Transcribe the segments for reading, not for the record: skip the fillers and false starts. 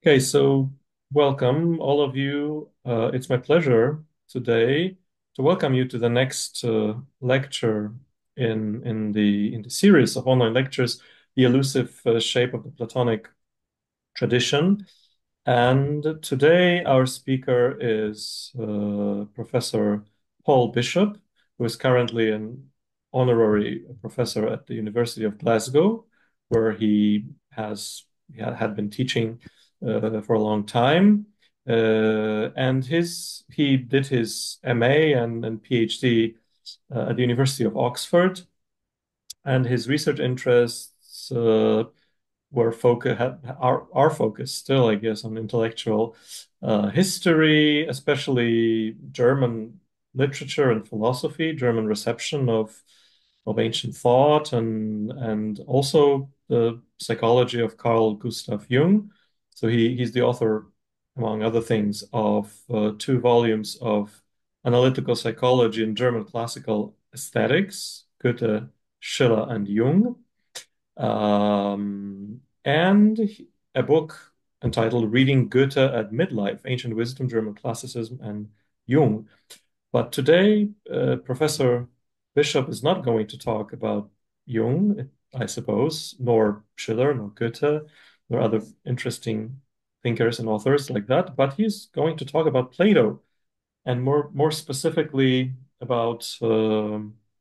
Okay, so welcome all of you. It's my pleasure today to welcome you to the next lecture in the series of online lectures, The Elusive Shape of the Platonic Tradition. And today our speaker is Professor Paul Bishop, who is currently an honorary professor at the University of Glasgow, where he had been teaching for a long time. And he did his MA and PhD at the University of Oxford, and his research interests were focus are focused still, I guess, on intellectual history, especially German literature and philosophy, German reception of ancient thought, and also the psychology of Carl Gustav Jung. So he's the author, among other things, of two volumes of analytical psychology and German classical aesthetics, Goethe, Schiller, and Jung, and a book entitled Reading Goethe at Midlife, Ancient Wisdom, German Classicism, and Jung. But today, Professor Bishop is not going to talk about Jung, I suppose, nor Schiller, nor Goethe, nor other interesting thinkers and authors like that, but he's going to talk about Plato, and more specifically about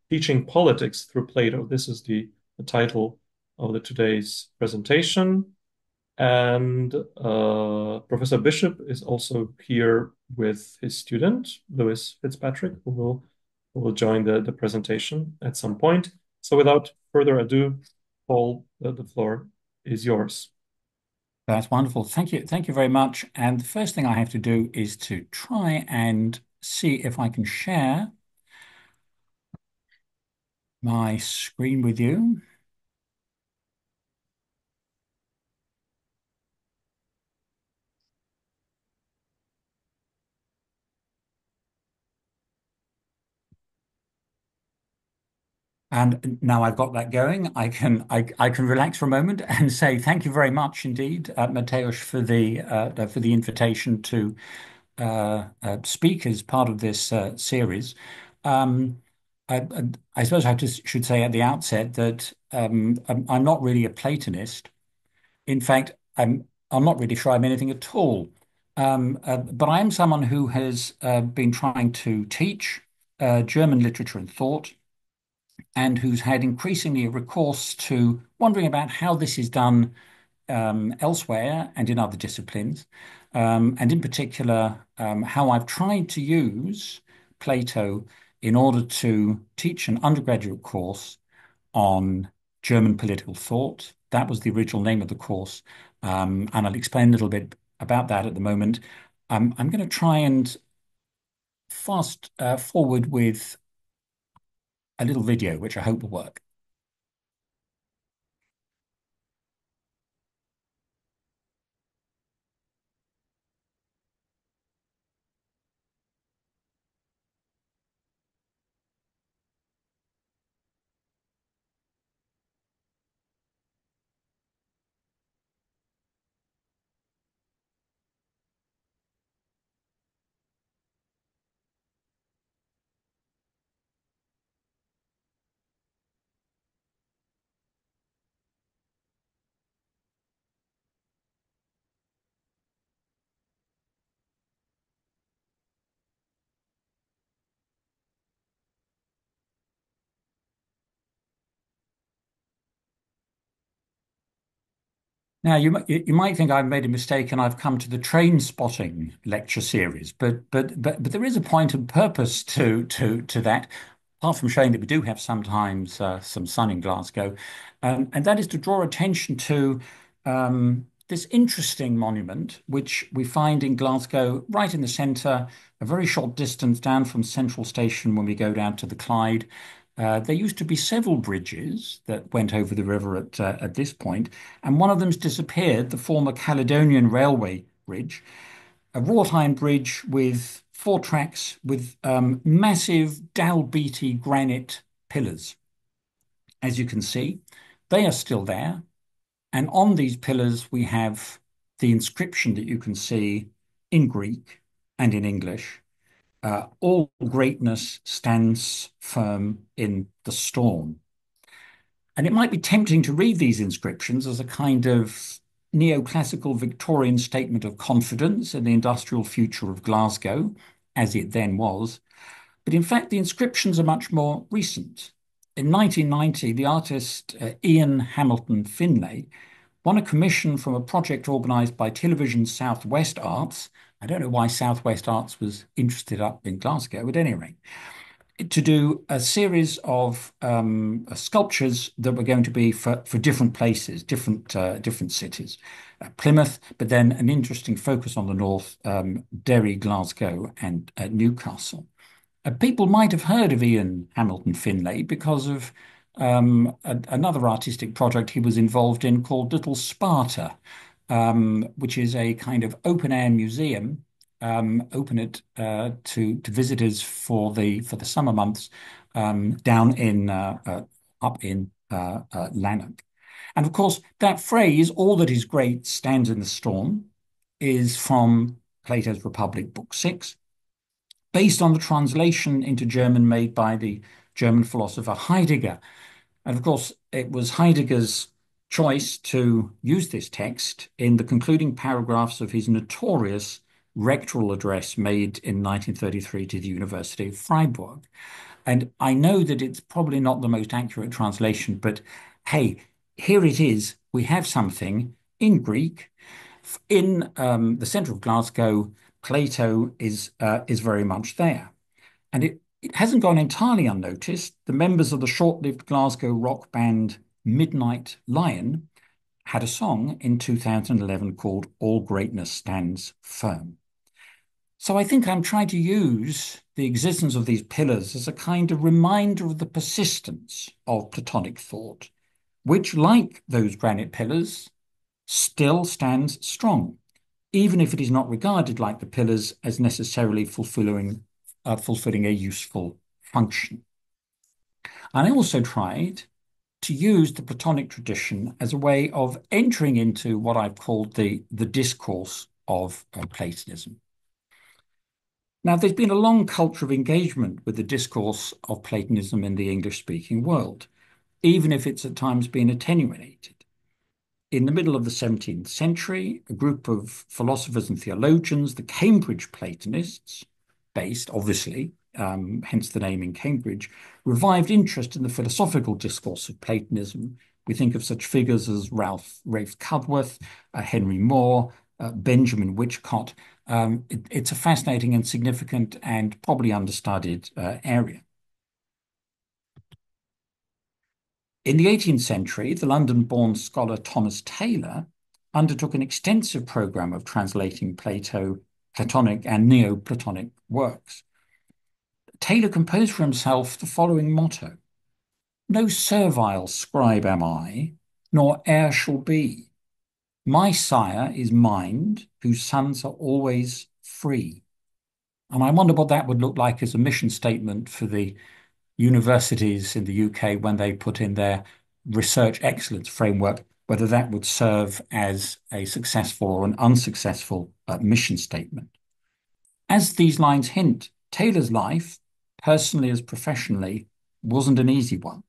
teaching politics through Plato. This is the title of today's presentation. And Professor Bishop is also here with his student, Lewis Fitzpatrick, who will join the presentation at some point. So without further ado, Paul, the floor is yours. That's wonderful. Thank you. Thank you very much. And the first thing I have to do is to try and see if I can share my screen with you. And now I've got that going, I can relax for a moment and say thank you very much indeed, Mateusz, for the invitation to speak as part of this series. Um, I suppose I just should say at the outset that I'm not really a Platonist. In fact, I'm not really sure I'm anything at all. But I am someone who has been trying to teach German literature and thought, and who's had increasingly a recourse to wondering about how this is done elsewhere and in other disciplines, and in particular, how I've tried to use Plato in order to teach an undergraduate course on German political thought. That was the original name of the course. And I'll explain a little bit about that at the moment. I'm going to try and fast forward with a little video, which I hope will work. Now, you might think I've made a mistake and I've come to the train spotting lecture series, but there is a point and purpose to that, apart from showing that we do have sometimes some sun in Glasgow, and that is to draw attention to this interesting monument, which we find in Glasgow, right in the centre, a very short distance down from Central Station when we go down to the Clyde. There used to be several bridges that went over the river at this point, and one of them's disappeared, the former Caledonian Railway Bridge, a wrought iron bridge with four tracks with massive Dalbeatty granite pillars. As you can see, they are still there, and on these pillars we have the inscription that you can see in Greek and in English, all greatness stands firm in the storm. And it might be tempting to read these inscriptions as a kind of neoclassical Victorian statement of confidence in the industrial future of Glasgow, as it then was. But in fact, the inscriptions are much more recent. In 1990, the artist Ian Hamilton Finlay won a commission from a project organised by Television Southwest Arts. I don't know why Southwest Arts was interested up in Glasgow, at any rate, to do a series of sculptures that were going to be for different places, different cities. Plymouth, but then an interesting focus on the north, Derry, Glasgow, and Newcastle. People might have heard of Ian Hamilton Finlay because of another artistic project he was involved in called Little Sparta, which is a kind of open air museum, open it to visitors for the summer months down in up in Lanark. And of course, that phrase, "all that is great stands in the storm," is from Plato's Republic, Book 6, based on the translation into German made by the German philosopher Heidegger. And of course, it was Heidegger's choice to use this text in the concluding paragraphs of his notorious rectoral address made in 1933 to the University of Freiburg. And I know that it's probably not the most accurate translation, but hey, here it is. We have something in Greek. In the centre of Glasgow, Plato is very much there. And it hasn't gone entirely unnoticed. The members of the short-lived Glasgow rock band Midnight Lion had a song in 2011 called "All Greatness Stands Firm." So I think I'm trying to use the existence of these pillars as a kind of reminder of the persistence of Platonic thought, which, like those granite pillars, still stands strong, even if it is not regarded like the pillars as necessarily fulfilling a useful function. And I also tried to use the Platonic tradition as a way of entering into what I've called the discourse of Platonism. Now, there's been a long culture of engagement with the discourse of Platonism in the English-speaking world, even if it's at times been attenuated. In the middle of the 17th century, a group of philosophers and theologians, the Cambridge Platonists, based obviously, hence the name in Cambridge, revived interest in the philosophical discourse of Platonism. We think of such figures as Rafe Cudworth, Henry Moore, Benjamin Whichcott. It's a fascinating and significant and probably understudied area. In the 18th century, the London-born scholar Thomas Taylor undertook an extensive program of translating Platonic and Neoplatonic works. Taylor composed for himself the following motto: "No servile scribe am I, nor heir shall be. My sire is mind, whose sons are always free." And I wonder what that would look like as a mission statement for the universities in the UK when they put in their research excellence framework, whether that would serve as a successful or an unsuccessful mission statement. As these lines hint, Taylor's life, personally as professionally, wasn't an easy one.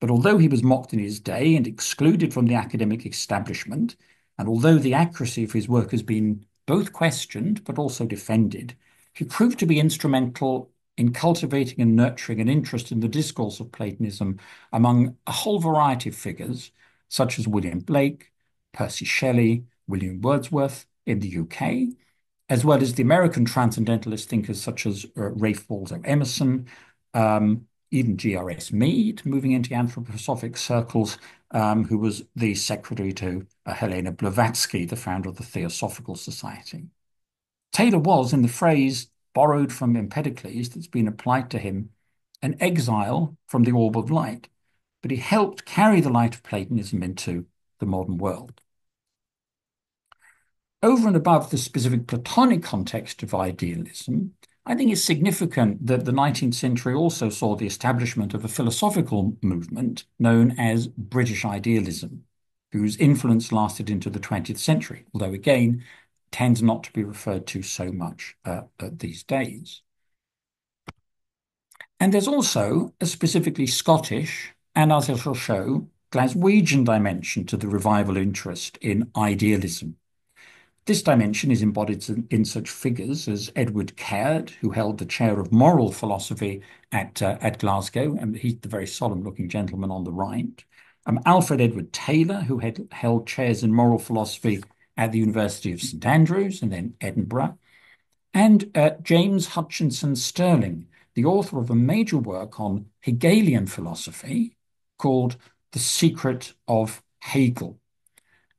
But although he was mocked in his day and excluded from the academic establishment, and although the accuracy of his work has been both questioned but also defended, he proved to be instrumental in cultivating and nurturing an interest in the discourse of Platonism among a whole variety of figures, such as William Blake, Percy Shelley, William Wordsworth in the UK, as well as the American transcendentalist thinkers such as Ralph Waldo Emerson, even G.R.S. Mead, moving into anthroposophic circles, who was the secretary to Helena Blavatsky, the founder of the Theosophical Society. Taylor was, in the phrase borrowed from Empedocles that's been applied to him, an exile from the orb of light, but he helped carry the light of Platonism into the modern world. Over and above the specific Platonic context of idealism, I think it's significant that the 19th century also saw the establishment of a philosophical movement known as British idealism, whose influence lasted into the 20th century, although again tends not to be referred to so much these days. And there's also a specifically Scottish, and as I shall show, Glaswegian dimension to the revival interest in idealism. This dimension is embodied in such figures as Edward Caird, who held the chair of moral philosophy at Glasgow, and he's the very solemn-looking gentleman on the right. Alfred Edward Taylor, who had held chairs in moral philosophy at the University of St Andrews and then Edinburgh, and James Hutchinson Stirling, the author of a major work on Hegelian philosophy called The Secret of Hegel.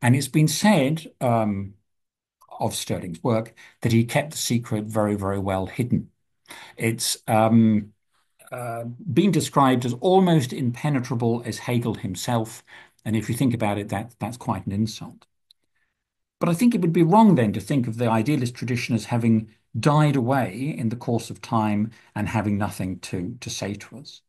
And it's been said of Stirling's work that he kept the secret very, very well hidden. It's been described as almost impenetrable as Hegel himself. And if you think about it, that's quite an insult. But I think it would be wrong then to think of the idealist tradition as having died away in the course of time and having nothing to say to us.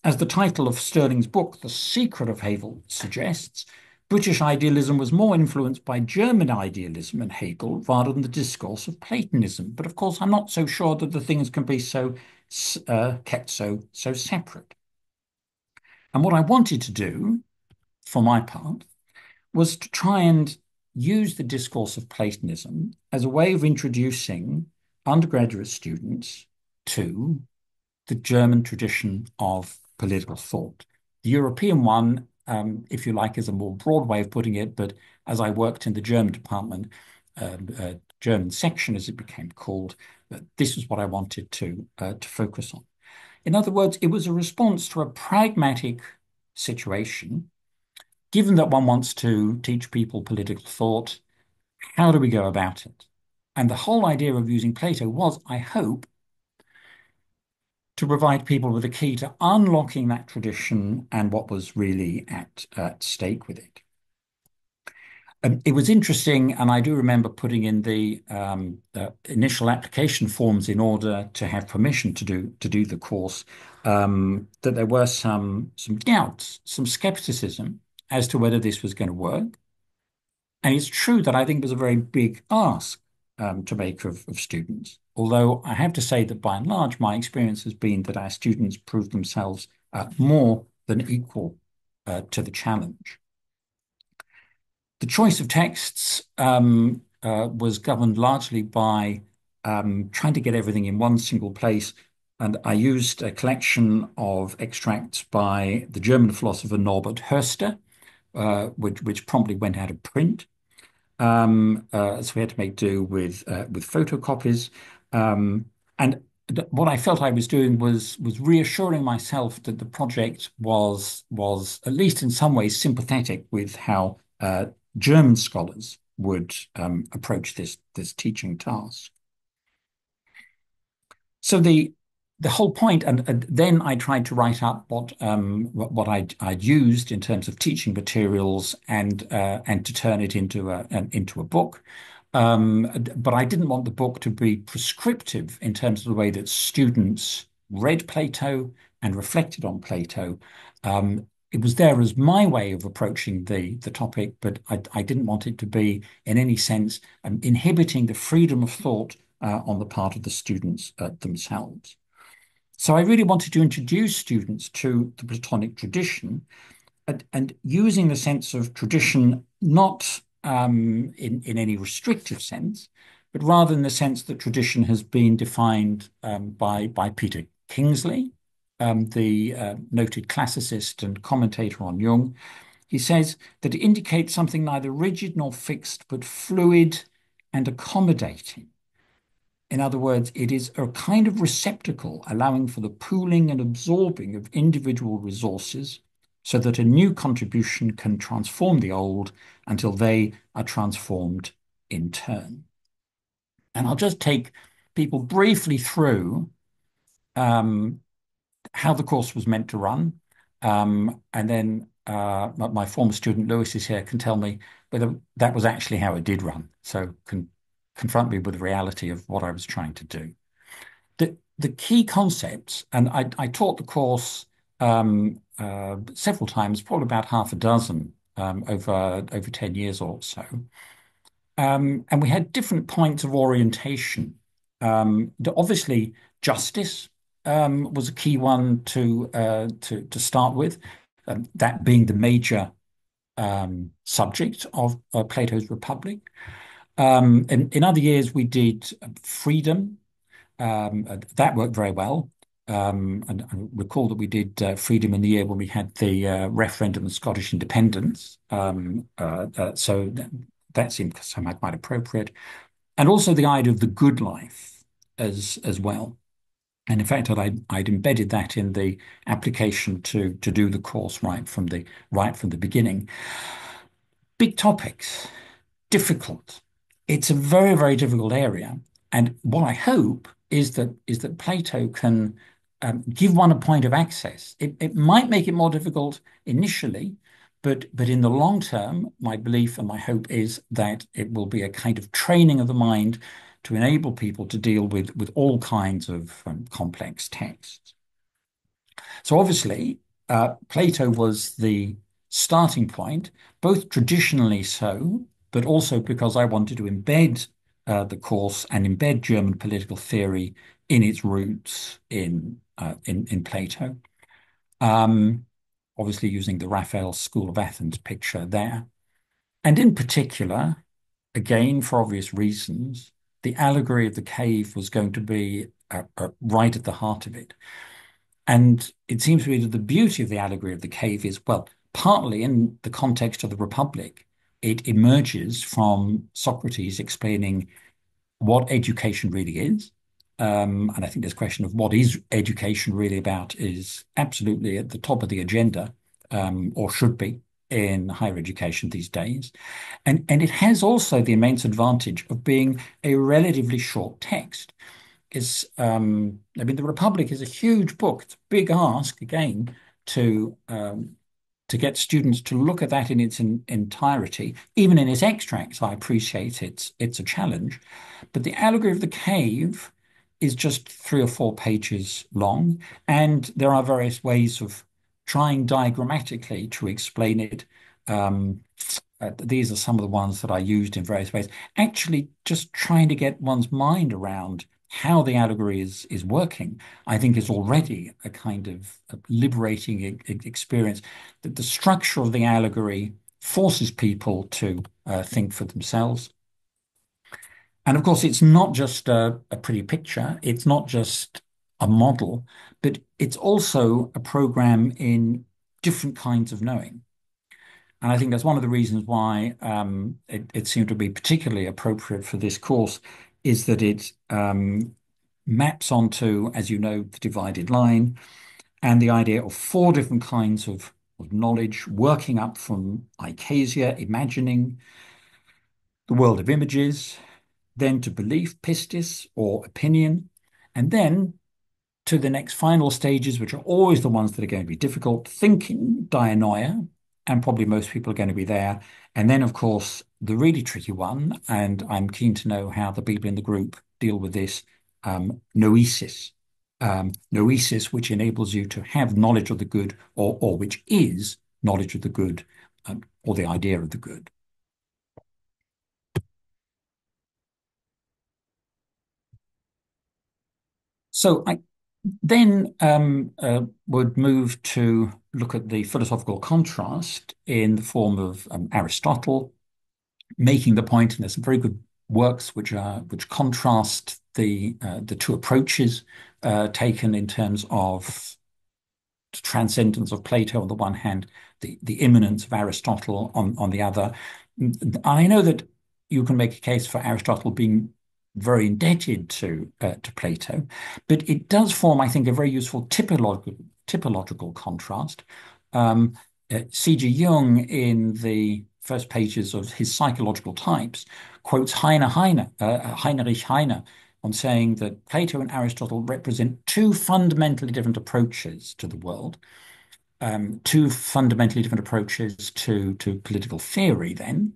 As the title of Stirling's book, The Secret of Hegel, suggests, British idealism was more influenced by German idealism and Hegel rather than the discourse of Platonism. But of course, I'm not so sure that the things can be kept so separate. And what I wanted to do, for my part, was to try and use the discourse of Platonism as a way of introducing undergraduate students to the German tradition of political thought. The European one, if you like, is a more broad way of putting it, but as I worked in the German department, German section as it became called, this is what I wanted to focus on. In other words, it was a response to a pragmatic situation. Given that one wants to teach people political thought, how do we go about it? And the whole idea of using Plato was, I hope, to provide people with a key to unlocking that tradition and what was really at stake with it. It was interesting, and I do remember putting in the initial application forms in order to have permission to do the course, that there were some doubts, some skepticism as to whether this was going to work. And it's true that I think it was a very big ask to make of students. Although I have to say that by and large, my experience has been that our students proved themselves more than equal to the challenge. The choice of texts was governed largely by trying to get everything in one single place. And I used a collection of extracts by the German philosopher Norbert Höster, which promptly went out of print. So we had to make do with photocopies. And what I felt I was doing was reassuring myself that the project was at least in some ways sympathetic with how German scholars would approach this teaching task. So the whole point, and then I tried to write up what I'd used in terms of teaching materials and to turn it into a book. But I didn't want the book to be prescriptive in terms of the way that students read Plato and reflected on Plato. It was there as my way of approaching the topic, but I didn't want it to be in any sense inhibiting the freedom of thought on the part of the students themselves. So I really wanted to introduce students to the Platonic tradition and using the sense of tradition not in any restrictive sense, but rather in the sense that tradition has been defined by Peter Kingsley, the noted classicist and commentator on Jung. He says that it indicates something neither rigid nor fixed, but fluid and accommodating. In other words, it is a kind of receptacle allowing for the pooling and absorbing of individual resources so that a new contribution can transform the old until they are transformed in turn. And I'll just take people briefly through how the course was meant to run. And then my former student Lewis is here, can tell me whether that was actually how it did run. So can confront me with the reality of what I was trying to do. The key concepts, and I taught the course several times, probably about half a dozen over 10 years or so. And we had different points of orientation. Obviously, justice was a key one to start with, that being the major subject of Plato's Republic. In other years, we did freedom. That worked very well. And I recall that we did freedom in the year when we had the referendum on Scottish independence. So that seemed somehow quite appropriate. And also the idea of the good life as well. And in fact, I'd embedded that in the application to do the course right from the beginning. Big topics, difficult. It's a very, very difficult area. And what I hope is that Plato can give one a point of access. It might make it more difficult initially, but in the long term, my belief and my hope is that it will be a kind of training of the mind to enable people to deal with all kinds of complex texts. So obviously, Plato was the starting point, both traditionally so, but also because I wanted to embed the course and embed German political theory in its roots in Plato. Um, Obviously, using the Raphael School of Athens picture there, and in particular, again for obvious reasons, the allegory of the cave was going to be right at the heart of it. And it seems to me that the beauty of the allegory of the cave is, well, partly in the context of the Republic, it emerges from Socrates explaining what education really is. And I think this question of what is education really about is absolutely at the top of the agenda, or should be in higher education these days. And it has also the immense advantage of being a relatively short text I mean, the Republic is a huge book. It's a big ask again to get students to look at that in its entirety, even in its extracts. I appreciate it's a challenge, but the allegory of the cave is just 3 or 4 pages long, and there are various ways of trying diagrammatically to explain it. Um, these are some of the ones that I used in various ways. Actually, just trying to get one's mind around how the allegory is working, I think is already a kind of a liberating experience. That the structure of the allegory forces people to think for themselves. And of course, it's not just a pretty picture, it's not just a model, but it's also a program in different kinds of knowing. And I think that's one of the reasons why it seemed to be particularly appropriate for this course is that it maps onto, as you know, the divided line and the idea of 4 different kinds of knowledge, working up from icasia, imagining, the world of images, then to belief, pistis, or opinion, and then to the next final stages, which are always the ones that are going to be difficult, thinking, dianoia, and probably most people are going to be there. And then, of course, the really tricky one, and I'm keen to know how the people in the group deal with this, noesis. Noesis, which enables you to have knowledge of the good, or which is knowledge of the good, or the idea of the good. So I then would move to look at the philosophical contrast in the form of Aristotle, making the point, and there's some very good works which contrast the two approaches taken in terms of transcendence of Plato on the one hand, the immanence of Aristotle on the other. I know that you can make a case for Aristotle being very indebted to Plato, but it does form, I think, a very useful typological contrast. C.G. Jung, in the first pages of his Psychological Types, quotes Heinrich Heine on saying that Plato and Aristotle represent two fundamentally different approaches to the world, two fundamentally different approaches to political theory then.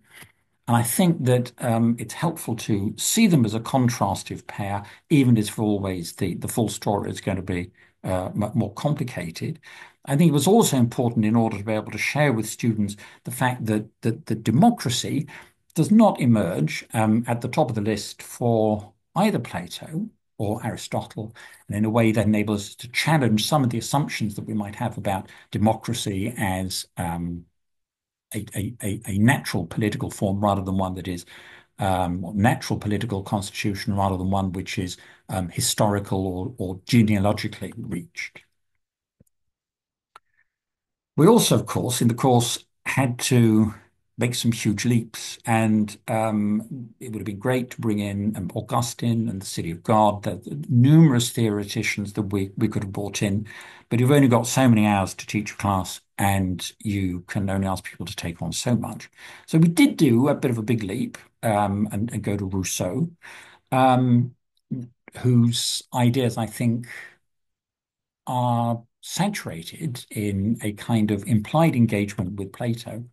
And I think that it's helpful to see them as a contrastive pair, even if always the full story is going to be more complicated. I think it was also important in order to be able to share with students the fact that democracy does not emerge at the top of the list for either Plato or Aristotle, and in a way that enables us to challenge some of the assumptions that we might have about democracy as a natural political form rather than one that is natural political constitution rather than one which is historical or genealogically reached. We also, of course, in the course had to make some huge leaps, and it would have been great to bring in Augustine and the City of God, the numerous theoreticians that we could have brought in, but you've only got so many hours to teach a class, and you can only ask people to take on so much. So we did do a bit of a big leap and go to Rousseau, um, whose ideas I think are saturated in a kind of implied engagement with Plato.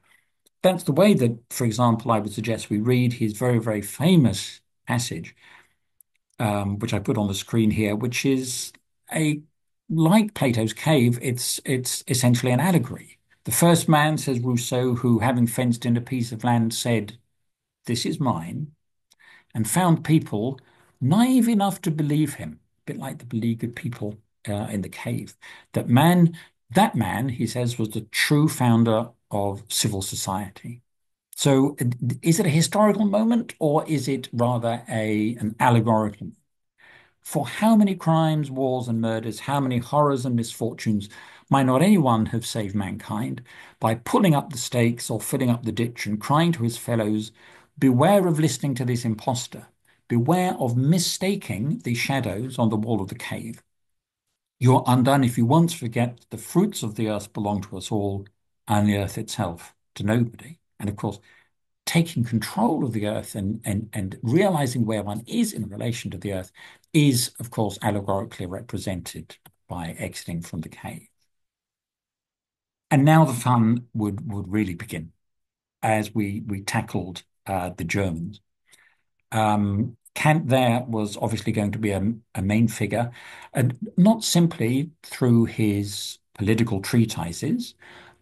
That's the way that, for example, I would suggest we read his very, very famous passage, which I put on the screen here, which is a like Plato's cave, it's essentially an allegory. The first man, says Rousseau, who having fenced in a piece of land said, "This is mine," and found people naive enough to believe him, a bit like the beleaguered people in the cave. That man, he says, was the true founder of civil society. So, is it a historical moment or is it rather an allegorical? For how many crimes, wars, and murders, how many horrors and misfortunes might not anyone have saved mankind by pulling up the stakes or filling up the ditch and crying to his fellows, "Beware of listening to this impostor. Beware of mistaking the shadows on the wall of the cave. You're undone if you once forget the fruits of the earth belong to us all, and the earth itself to nobody." And of course, taking control of the earth and realizing where one is in relation to the earth is, of course, allegorically represented by exiting from the cave. And now the fun would really begin as we tackled the Germans. Kant there was obviously going to be a main figure, and not simply through his political treatises,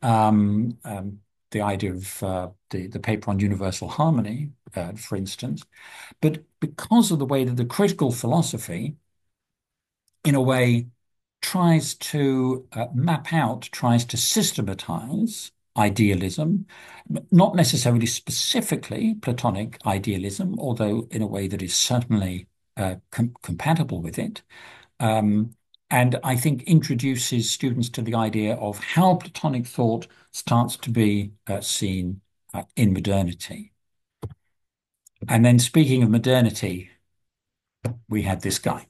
um, um, the idea of the paper on universal harmony, for instance, but because of the way that the critical philosophy, in a way, tries to map out, tries to systematize idealism, not necessarily specifically Platonic idealism, although in a way that is certainly compatible with it. Um, and I think introduces students to the idea of how Platonic thought starts to be seen in modernity. And then speaking of modernity, we had this guy.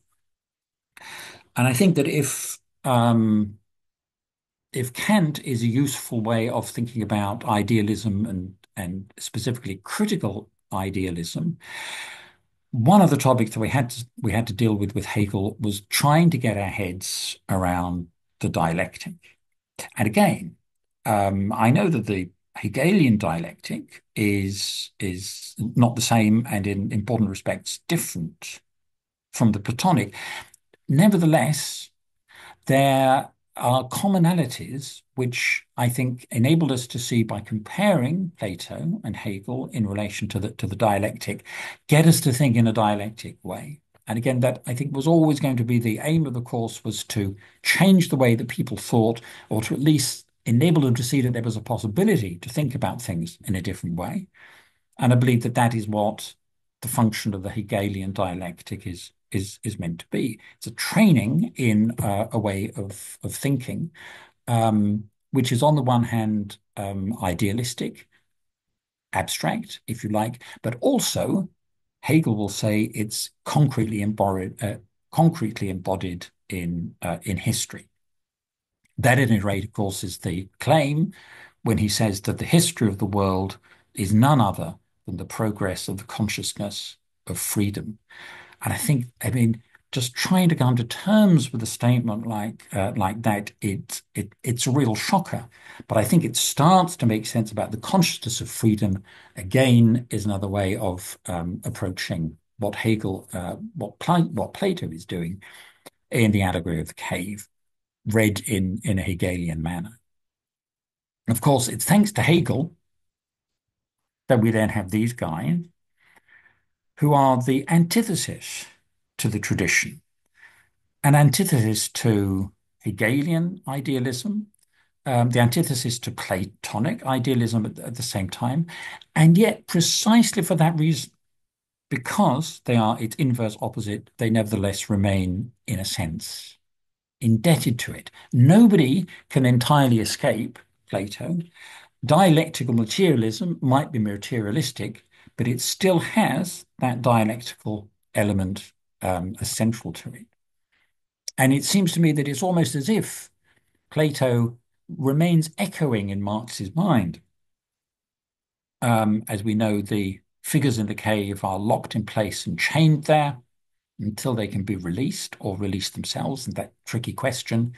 And I think that if Kant is a useful way of thinking about idealism and specifically critical idealism, one of the topics that we had to deal with Hegel was trying to get our heads around the dialectic. And again, I know that the Hegelian dialectic is not the same and in important respects different from the Platonic. Nevertheless, there are commonalities which I think enabled us to see by comparing Plato and Hegel in relation to the dialectic, get us to think in a dialectic way. And again, that I think was always going to be the aim of the course was to change the way that people thought, or to at least enable them to see that there was a possibility to think about things in a different way. And I believe that that is what the function of the Hegelian dialectic is meant to be. It's a training in a way of thinking, which is on the one hand idealistic, abstract, if you like, but also Hegel will say it's concretely embodied in history. That, at any rate, of course, is the claim when he says that the history of the world is none other than the progress of the consciousness of freedom. And I mean, just trying to come to terms with a statement like that, it's a real shocker. But I think it starts to make sense about the consciousness of freedom. Again, is another way of approaching what what Plato is doing in the allegory of the cave. read in a Hegelian manner. Of course, it's thanks to Hegel that we then have these guys who are the antithesis to the tradition, an antithesis to Hegelian idealism, the antithesis to Platonic idealism at the same time. And yet, precisely for that reason, because they are its inverse opposite, they nevertheless remain, in a sense, indebted to it. Nobody can entirely escape Plato. Dialectical materialism might be materialistic, but it still has that dialectical element essential to it. And it seems to me that it's almost as if Plato remains echoing in Marx's mind. As we know, the figures in the cave are locked in place and chained there until they can be released or release themselves. And that tricky question.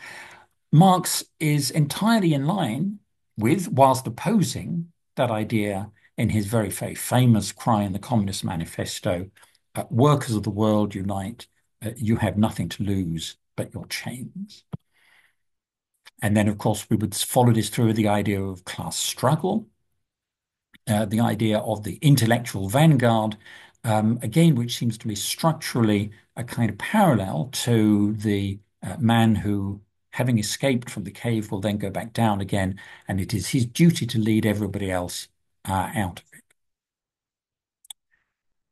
Marx is entirely in line with, whilst opposing that idea in his very famous cry in the Communist Manifesto, workers of the world unite, you have nothing to lose but your chains. And then, of course, we would follow this through with the idea of class struggle, the idea of the intellectual vanguard, again, which seems to be structurally a kind of parallel to the man who, having escaped from the cave, will then go back down again, and it is his duty to lead everybody else out of it.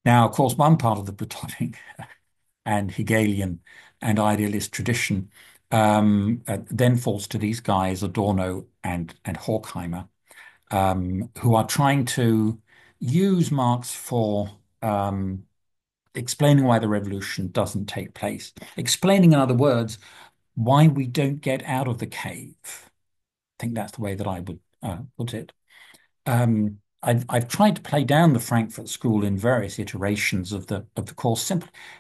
Now, of course, one part of the Platonic and Hegelian and idealist tradition then falls to these guys, Adorno and Horkheimer, who are trying to use Marx for explaining why the revolution doesn't take place, explaining, in other words, why we don't get out of the cave. I think that's the way that I would put it. I've tried to play down the Frankfurt School in various iterations of the course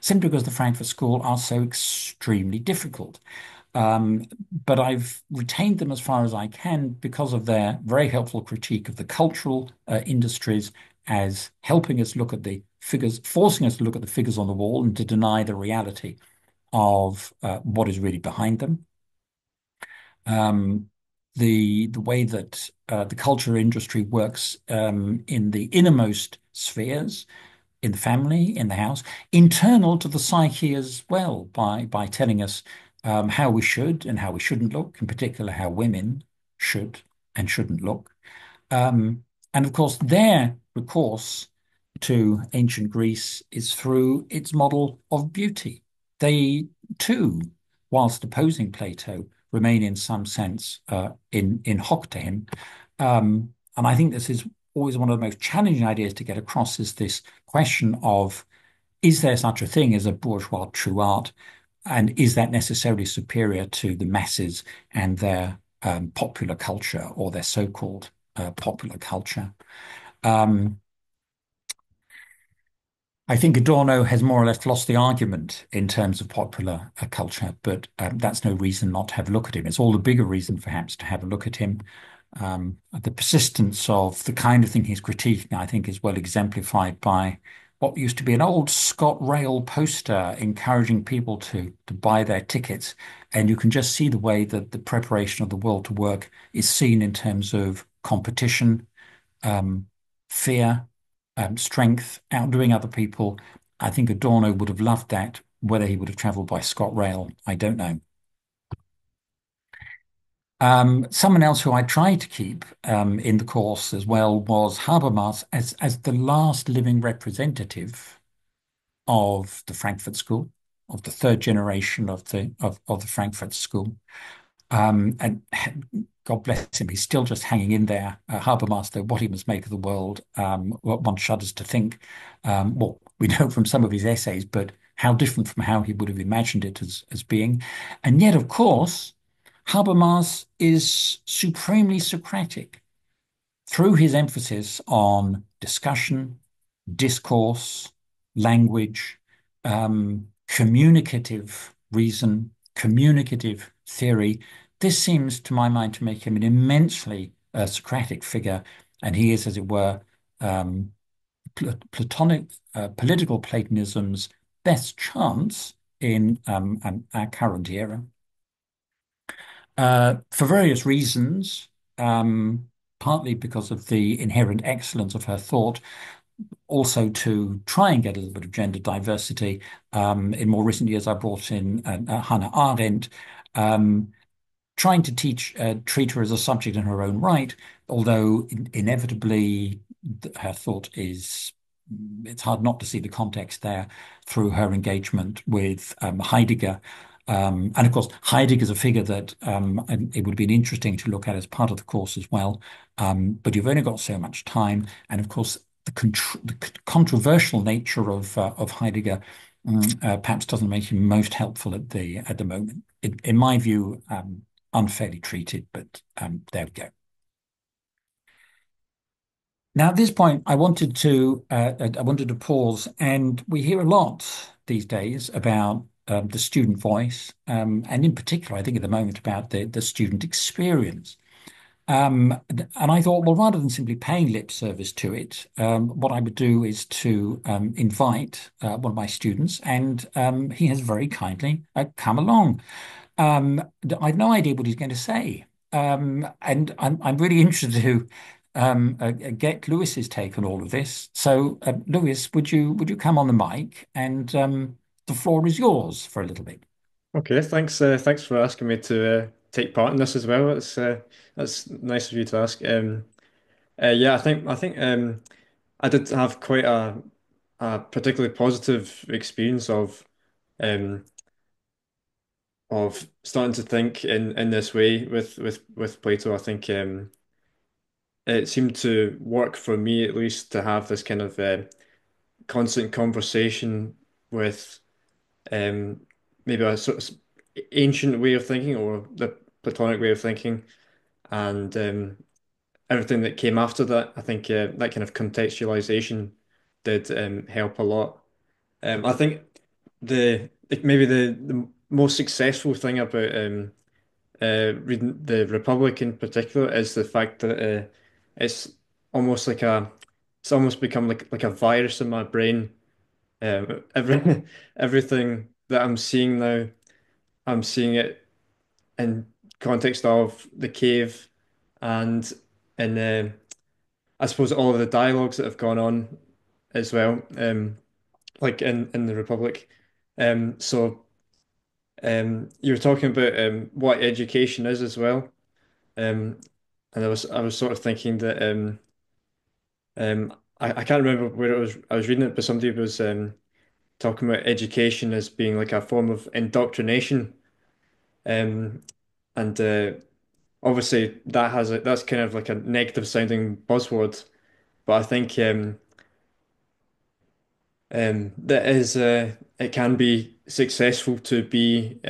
simply because the Frankfurt School are so extremely difficult. Um, but I've retained them as far as I can because of their very helpful critique of the cultural industries as helping us look at the figures, forcing us to look at the figures on the wall and to deny the reality of what is really behind them. Um, the way that the culture industry works in the innermost spheres, in the family, in the house, internal to the psyche as well, by telling us how we should and how we shouldn't look, in particular how women should and shouldn't look. And of course, their recourse to ancient Greece is through its model of beauty. They too, whilst opposing Plato, remain in some sense in hoc to him. And I think this is always one of the most challenging ideas to get across is this question of, is there such a thing as a bourgeois true art? And is that necessarily superior to the masses and their popular culture or their so-called popular culture? Um, I think Adorno has more or less lost the argument in terms of popular culture, but that's no reason not to have a look at him. It's all the bigger reason, perhaps, to have a look at him. The persistence of the kind of thing he's critiquing, I think, is well exemplified by what used to be an old ScotRail poster encouraging people to buy their tickets. And you can just see the way that the preparation of the world to work is seen in terms of competition, um, fear, strength, outdoing other people. I think Adorno would have loved that. Whether he would have traveled by ScotRail, I don't know. Someone else who I tried to keep in the course as well was Habermas as the last living representative of the Frankfurt School, of the third generation of the Frankfurt School. And God bless him, he's still just hanging in there. Habermas, though, what he must make of the world, what one shudders to think. Well, we know from some of his essays, but how different from how he would have imagined it as being. And yet, of course, Habermas is supremely Socratic through his emphasis on discussion, discourse, language, communicative reason, communicative theory. This seems, to my mind, to make him an immensely Socratic figure, and he is, as it were, Platonic political Platonism's best chance in our current era. For various reasons, partly because of the inherent excellence of her thought, also to try and get a little bit of gender diversity. In more recent years, I brought in Hannah Arendt, um, trying to treat her as a subject in her own right, although inevitably her thought is, it's hard not to see the context there through her engagement with Heidegger. And of course, Heidegger is a figure that and it would have been interesting to look at as part of the course as well. But you've only got so much time. And of course, the controversial nature of Heidegger perhaps doesn't make him most helpful at the moment. In my view, unfairly treated, but there we go. Now, at this point, I wanted to pause, and we hear a lot these days about the student voice, and in particular, I think at the moment about the student experience. And I thought, well, rather than simply paying lip service to it, what I would do is to invite one of my students, and he has very kindly come along. I've no idea what he's going to say. And I'm really interested to get Lewis's take on all of this. So, Lewis, would you come on the mic and the floor is yours for a little bit. Okay, thanks. Thanks for asking me to take part in this as well. That's nice of you to ask. Yeah, I think I did have quite a particularly positive experience um, of starting to think in this way with Plato. I think it seemed to work for me at least to have this kind of constant conversation with um, maybe a sort of ancient way of thinking or the Platonic way of thinking, and everything that came after that. I think that kind of contextualization did help a lot. I think maybe the most successful thing about reading the Republic in particular is the fact that it's almost like a it's almost become like a virus in my brain. Every everything that I'm seeing now, I'm seeing it in context of the cave and in I suppose all of the dialogues that have gone on as well, like in the Republic. So you were talking about what education is as well, and I was sort of thinking that I can't remember where it was I was reading it, but somebody was talking about education as being like a form of indoctrination, um, and obviously that's kind of like a negative sounding buzzword, but I think that is it can be successful to be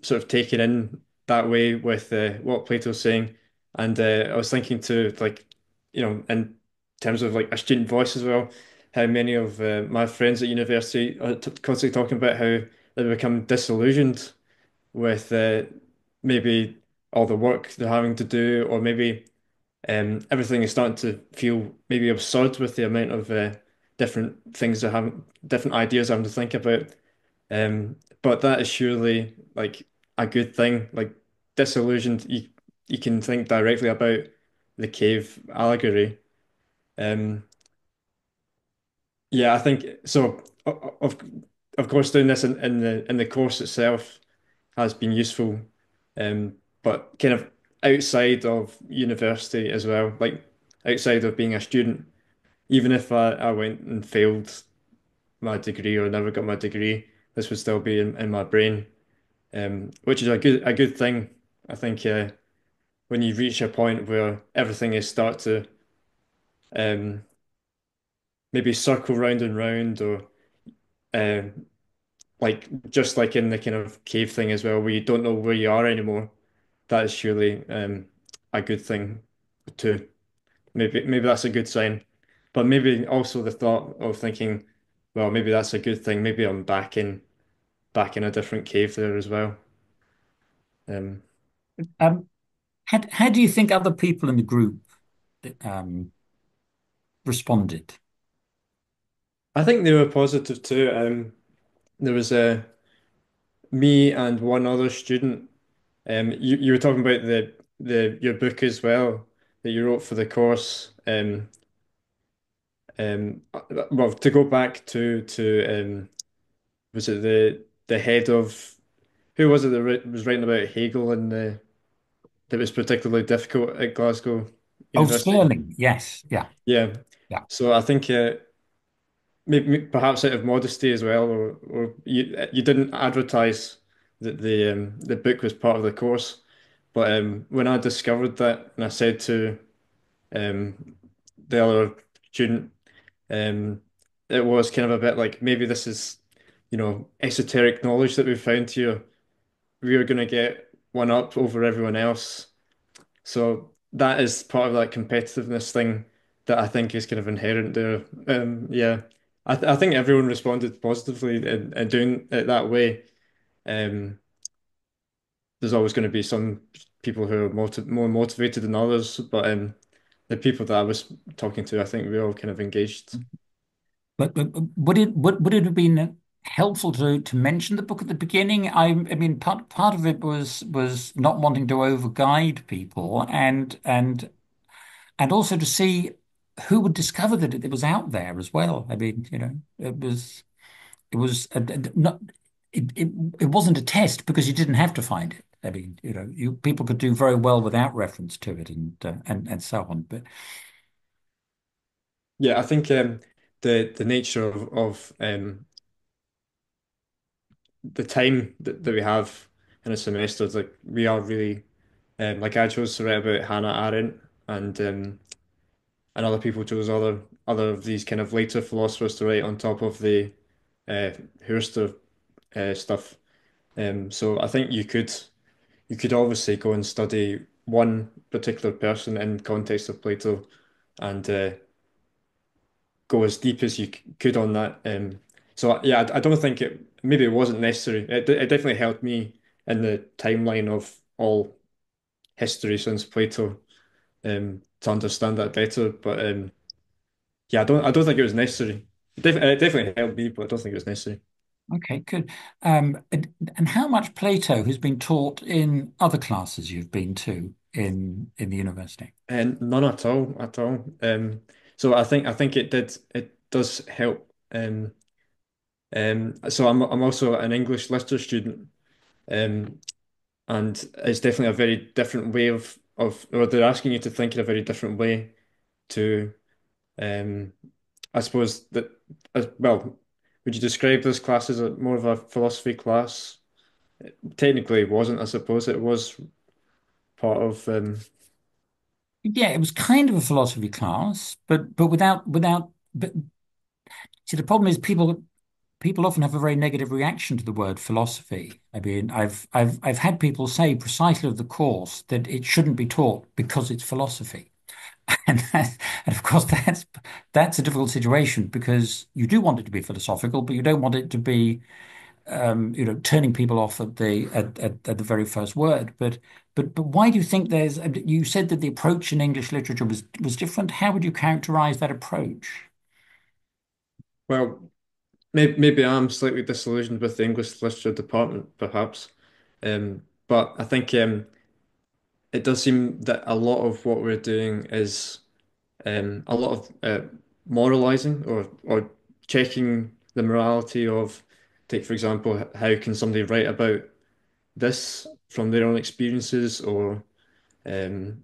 sort of taken in that way with what Plato's saying, and I was thinking to like in terms of like a student voice as well, how many of my friends at university are t constantly talking about how they become disillusioned with maybe all the work they're having to do, or maybe everything is starting to feel maybe absurd with the amount of different things they're having, different ideas having to think about. But that is surely like a good thing. Like disillusioned, you can think directly about the cave allegory. Um, yeah, I think so. Of course, doing this in the course itself has been useful, but kind of outside of university as well, like outside of being a student, even if I went and failed my degree or never got my degree, this would still be in my brain, which is a good thing. I think when you reach a point where everything is start to um, maybe circle round and round, or um, like just like in the kind of cave thing as well, where you don't know where you are anymore, that is surely a good thing too. Maybe that's a good sign. But maybe also the thought of thinking, well, maybe that's a good thing. Maybe I'm back in a different cave there as well. Um, Um, how do you think other people in the group um, responded? I think they were positive too. There was me and one other student. You were talking about the your book as well that you wrote for the course. Well, to go back to was it the head of who was it that was writing about Hegel and the that was particularly difficult at Glasgow Oh, University? Sterling. Yes. Yeah. Yeah. Yeah. So I think maybe perhaps out of modesty as well, or you didn't advertise that the book was part of the course, but when I discovered that and I said to um, the other student, um, it was kind of a bit like maybe this is esoteric knowledge that we found here. We are going to get one up over everyone else. So that is part of that competitiveness thing that I think is kind of inherent there. Yeah, I think everyone responded positively in doing it that way. Um, there's always going to be some people who are more motivated than others, but the people that I was talking to, I think we all kind of engaged. But would it have been helpful to mention the book at the beginning? I mean, part of it was not wanting to over guide people, and also to see who would discover that it was out there as well. I mean, it was not it it wasn't a test because you didn't have to find it. I mean, you people could do very well without reference to it, and so on. But Yeah, I think the nature of the time that we have in a semester is like we are really like I chose to write about Hannah Arendt and other people chose other of these kind of later philosophers to write on top of the uh, Hurster stuff. So I think you could obviously go and study one particular person in context of Plato and go as deep as you could on that. So yeah, I don't think maybe it wasn't necessary. It definitely helped me in the timeline of all history since Plato to understand that better. But yeah, I don't think it was necessary. It definitely helped me, but I don't think it was necessary. okay, good. And how much Plato has been taught in other classes you've been to in the university? And none at all, at all. So I think it does help. So I'm also an English literature student, um, and it's definitely a very different way or they're asking you to think in a very different way to, um, I suppose that, well, would you describe this class as more of a philosophy class? Technically, it wasn't. I suppose it was part of. Yeah, it was kind of a philosophy class, but without. But see, the problem is people often have a very negative reaction to the word philosophy. I mean, I've had people say precisely of the course that it shouldn't be taught because it's philosophy. And of course that's a difficult situation because you do want it to be philosophical, but you don't want it to be turning people off at the very first word. But why do you think you said that the approach in English literature was different. How would you characterize that approach? Well, maybe I'm slightly disillusioned with the English literature department, perhaps. But I think it does seem that a lot of what we're doing is a lot of moralizing or checking the morality of, take for example, how can somebody write about this from their own experiences or um,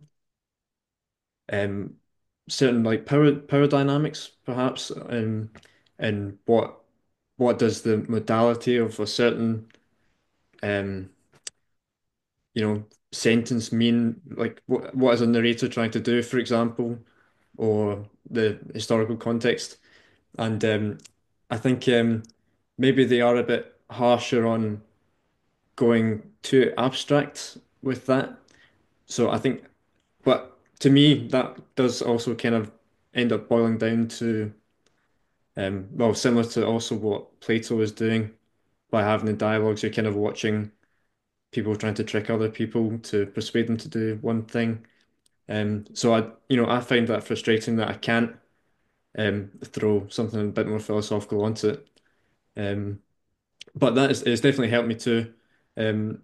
um, certain like power dynamics, perhaps, and what does the modality of a certain um, sentence mean? Like what is a narrator trying to do, for example, or the historical context? And I think maybe they are a bit harsher on going too abstract with that. So I think, but to me, that does also kind of end up boiling down to, well, similar to also what Plato was doing by having the dialogues. You're kind of watching people trying to trick other people to persuade them to do one thing. So I find that frustrating that I can't throw something a bit more philosophical onto it. Um, but that is it's definitely helped me too. Um,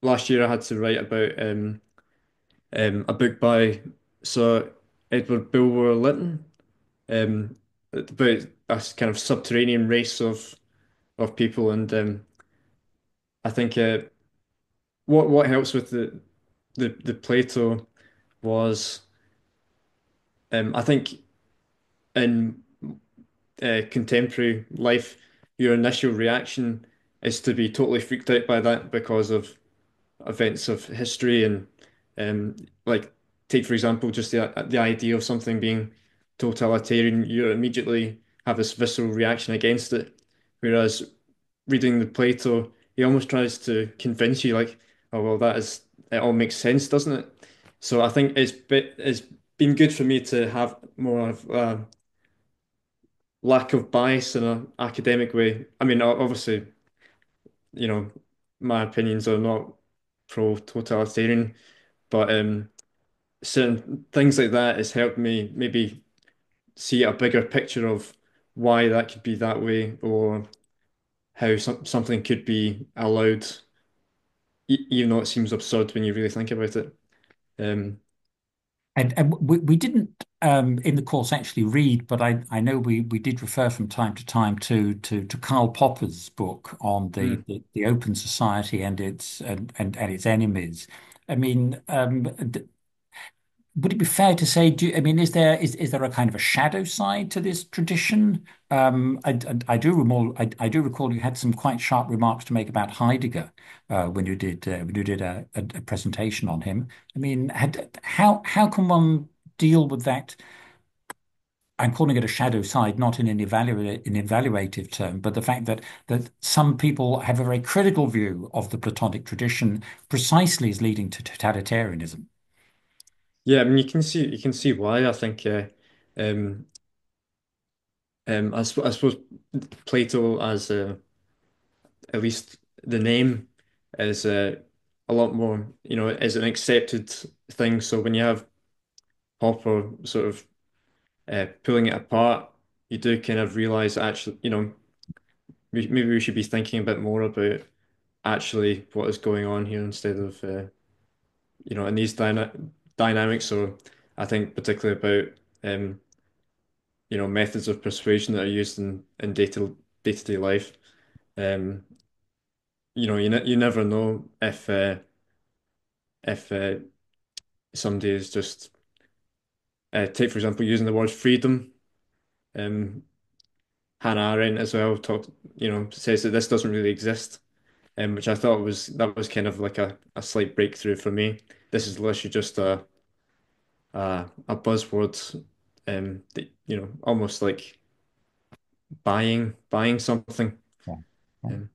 last year I had to write about a book by Sir Edward Bulwer Lytton, um, about a kind of subterranean race of people, and I think what helps with the Plato was I think in contemporary life, your initial reaction is to be totally freaked out by that because of events of history and like take for example just the idea of something being totalitarian, you immediately have this visceral reaction against it. Whereas reading the Plato, he almost tries to convince you like, oh well, that is it all makes sense, doesn't it? So I think it's been good for me to have more of a lack of bias in an academic way. I mean, obviously, you know, my opinions are not pro-totalitarian, but certain things like that has helped me maybe see a bigger picture of why that could be that way or how something could be allowed, even though it seems absurd when you really think about it. Um, And we didn't in the course actually read, but I know we did refer from time to time to Karl Popper's book on mm. the open society and and its enemies. I mean, would it be fair to say, I mean, is there a kind of a shadow side to this tradition? I do recall, I do recall you had some quite sharp remarks to make about Heidegger when you did a presentation on him. I mean, how can one deal with that? I'm calling it a shadow side, not in an evaluative term, but the fact that some people have a very critical view of the Platonic tradition precisely is leading to totalitarianism. Yeah, I mean, you can see why. I think um, I suppose Plato as at least the name is a lot more, is an accepted thing. So when you have Hopper sort of pulling it apart, you do kind of realize actually, maybe we should be thinking a bit more about actually what is going on here instead of, in these dynamics. So I think particularly about, methods of persuasion that are used in day-to-day life. Um, you never know if somebody is just take for example using the word freedom. Um, Hannah Arendt as well says that this doesn't really exist, which I thought that was kind of like a slight breakthrough for me. This is literally just a buzzword, that, almost like buying something. Yeah. Um,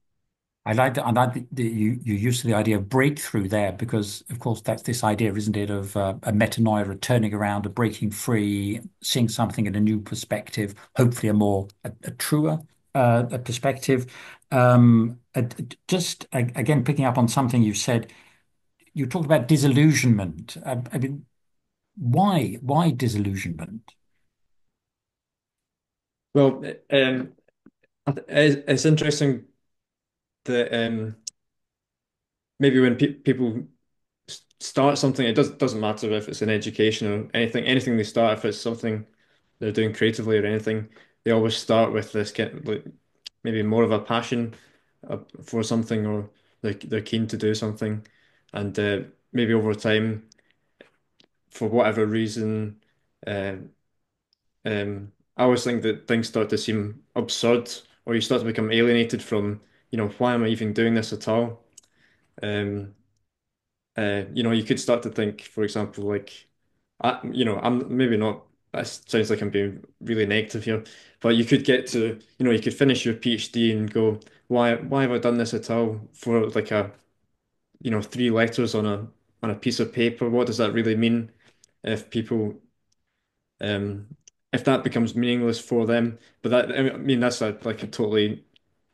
I like the you use the idea of breakthrough there because, of course, that's this idea, isn't it, of a metanoia, a turning around, a breaking free, seeing something in a new perspective, hopefully a truer a perspective. Just again, picking up on something you said, you talked about disillusionment. I mean, why disillusionment? well, it's interesting that maybe when people start something, it doesn't matter if it's in education or anything they start, if it's something they're doing creatively or anything, they always start with this kind of, like maybe more of a passion for something, or they're keen to do something, and maybe over time, for whatever reason, uh, I always think that things start to seem absurd, or you start to become alienated from, why am I even doing this at all? Um, you could start to think, for example, like, I'm maybe not, that sounds like I'm being really negative here, but you could get to, you could finish your PhD and go, why have I done this at all for like three letters on a piece of paper? What does that really mean if people, um, if that becomes meaningless for them? But that, I mean, that's like a totally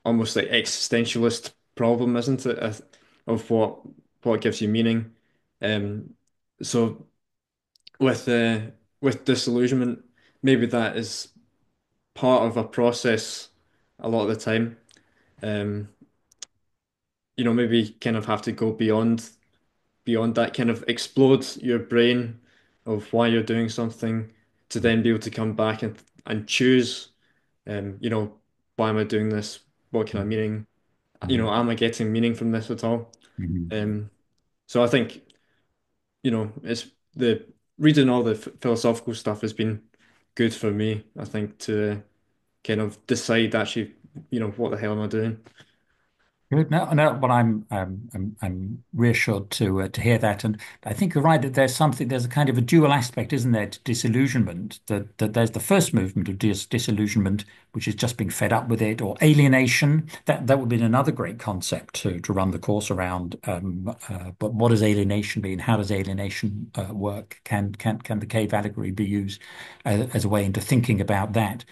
almost like existentialist problem, isn't it? Of what gives you meaning. Um, so with with disillusionment, maybe that is part of a process a lot of the time. Um, maybe kind of have to go beyond that, kind of explode your brain of why you're doing something to then be able to come back and choose, you know, why am I doing this? What kind of meaning, Mhm. am I getting meaning from this at all? Mhm. Um, so I think, it's the reading all the philosophical stuff has been good for me, I think, to kind of decide actually, what the hell am I doing? Good. No, no, but I'm reassured to hear that, and I think you're right that there's a kind of a dual aspect, isn't there, to disillusionment? That there's the first movement of disillusionment, which is just being fed up with it, or alienation. That would be another great concept to run the course around. But what does alienation mean? How does alienation work? Can the cave allegory be used as a way into thinking about that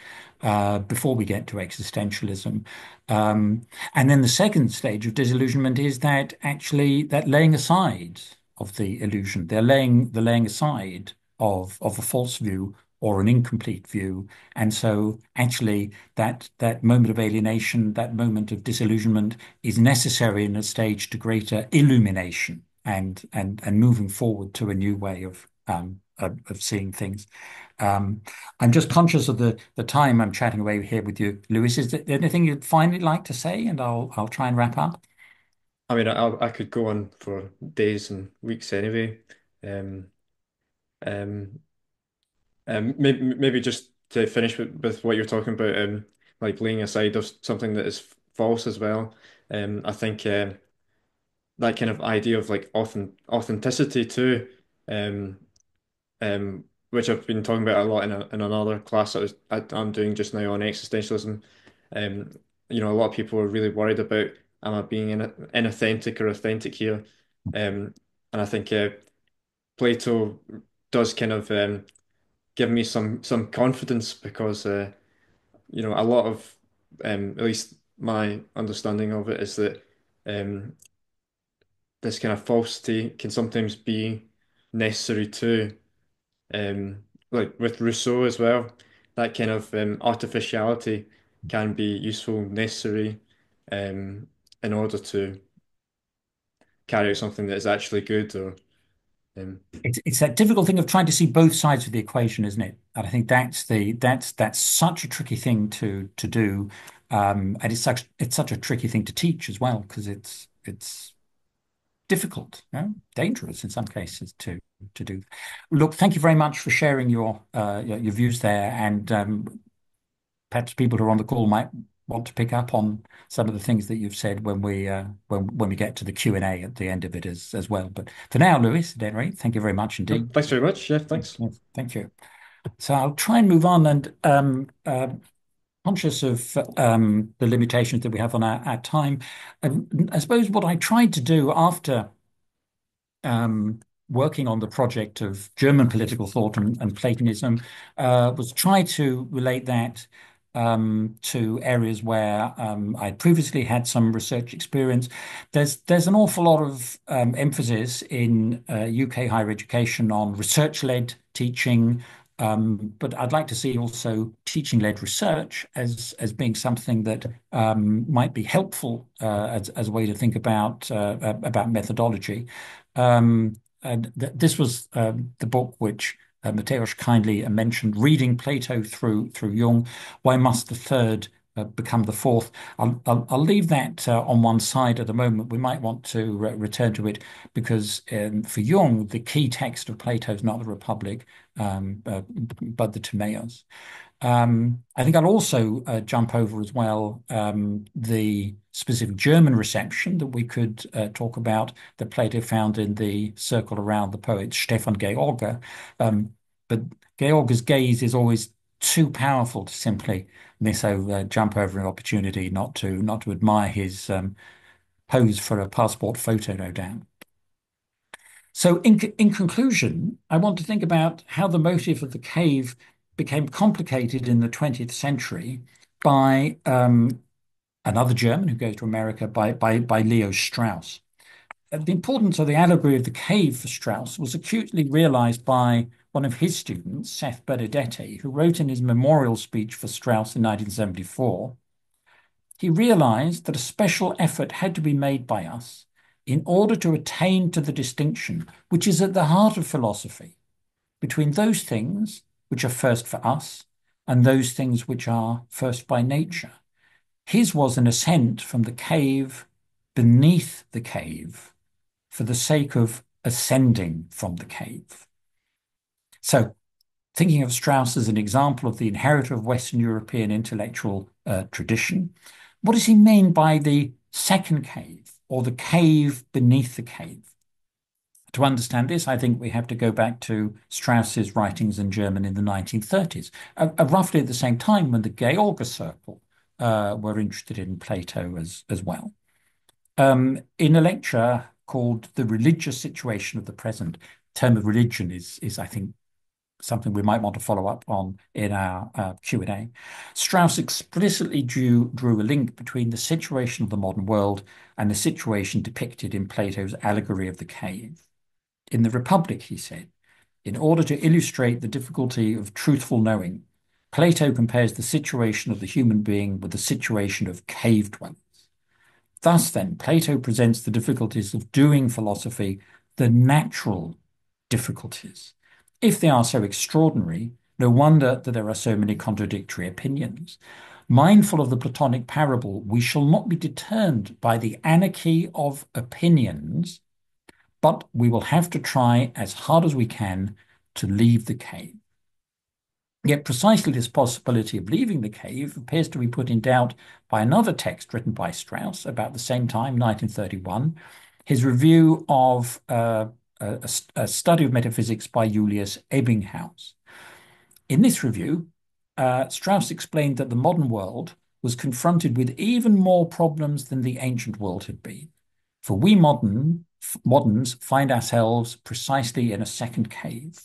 before we get to existentialism? Um, and then the second stage of disillusionment is that actually that laying aside of the illusion, the laying aside of a false view or an incomplete view. And so actually that moment of alienation, that moment of disillusionment is necessary in a stage to greater illumination and moving forward to a new way of seeing things. Um, I'm just conscious of the time I'm chatting away here with you, Lewis. Is there anything you'd finally like to say? And I'll try and wrap up. I mean, I could go on for days and weeks anyway. Um, um, maybe just to finish with what you're talking about, like laying aside of something that is false as well. I think that kind of idea of like authenticity too, um, which I've been talking about a lot in another class I'm doing just now on existentialism. Um, a lot of people are really worried about am I being inauthentic or authentic here? And I think Plato does kind of give me some confidence because a lot of at least my understanding of it is that um, this kind of falsity can sometimes be necessary too. Like with Rousseau as well, that kind of artificiality can be useful, necessary, um, in order to carry out something that is actually good. Or It's that difficult thing of trying to see both sides of the equation, isn't it? And I think that's such a tricky thing to do, and it's such a tricky thing to teach as well because it's difficult, you know, dangerous in some cases to do. Look, thank you very much for sharing your views there, and perhaps people who are on the call might want to pick up on some of the things that you've said when we get to the Q&A at the end of it as well. But for now, Lewis, at any rate, thank you very much indeed. thanks very much. Yeah, thanks. Yes, thank you. So I'll try and move on and conscious of the limitations that we have on our time. I suppose what I tried to do after um, working on the project of German political thought and Platonism was try to relate that to areas where I'd previously had some research experience. There's an awful lot of emphasis in UK higher education on research-led teaching. But I'd like to see also teaching-led research as being something that might be helpful as a way to think about methodology. And this was the book which Mateusz kindly mentioned, Reading Plato through Jung. Why must the third become the fourth? I'll leave that on one side at the moment. We might want to return to it because for Jung, the key text of Plato is not the Republic, but the Timaeus. I think I'll also jump over as well the specific German reception that we could talk about that Plato found in the circle around the poet Stefan George. Um, but George's gaze is always too powerful to simply jump over an opportunity not to admire his pose for a passport photo, no doubt. So, in conclusion, I want to think about how the motive of the cave became complicated in the 20th century by another German who goes to America, by Leo Strauss. The importance of the allegory of the cave for Strauss was acutely realized by one of his students, Seth Benedetti, who wrote in his memorial speech for Strauss in 1974. he realized that a special effort had to be made by us in order to attain to the distinction which is at the heart of philosophy between those things which are first for us and those things which are first by nature. His was an ascent from the cave beneath the cave for the sake of ascending from the cave. So, thinking of Strauss as an example of the inheritor of Western European intellectual tradition, what does he mean by the second cave or the cave beneath the cave? To understand this, I think we have to go back to Strauss's writings in German in the 1930s, roughly at the same time when the George Circle were interested in Plato as well. In a lecture called The Religious Situation of the Present, term of religion is I think, something we might want to follow up on in our Q&A. Strauss explicitly drew a link between the situation of the modern world and the situation depicted in Plato's allegory of the cave. In the Republic, he said, in order to illustrate the difficulty of truthful knowing, Plato compares the situation of the human being with the situation of cave dwellers. Thus, then, Plato presents the difficulties of doing philosophy, the natural difficulties. If they are so extraordinary, no wonder that there are so many contradictory opinions. Mindful of the Platonic parable, we shall not be deterred by the anarchy of opinions, but we will have to try as hard as we can to leave the cave. Yet precisely this possibility of leaving the cave appears to be put in doubt by another text written by Strauss about the same time, 1931, his review of a study of metaphysics by Julius Ebbinghaus. In this review, Strauss explained that the modern world was confronted with even more problems than the ancient world had been. For we moderns find ourselves precisely in a second cave.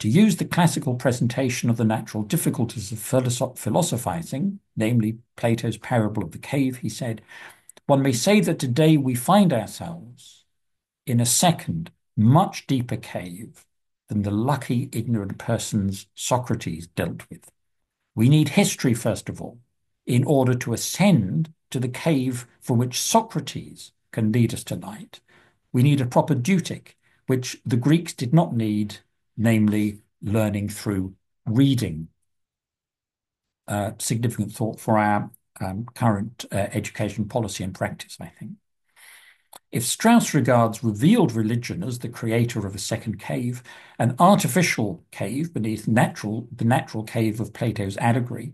To use the classical presentation of the natural difficulties of philosophizing, namely Plato's parable of the cave, he said, one may say that today we find ourselves in a second, much deeper cave than the lucky, ignorant persons Socrates dealt with. We need history, first of all, in order to ascend to the cave for which Socrates can lead us to light. We need a proper deutic, which the Greeks did not need, namely learning through reading. Significant thought for our current education policy and practice, I think. If Strauss regards revealed religion as the creator of a second cave, an artificial cave beneath the natural cave of Plato's allegory,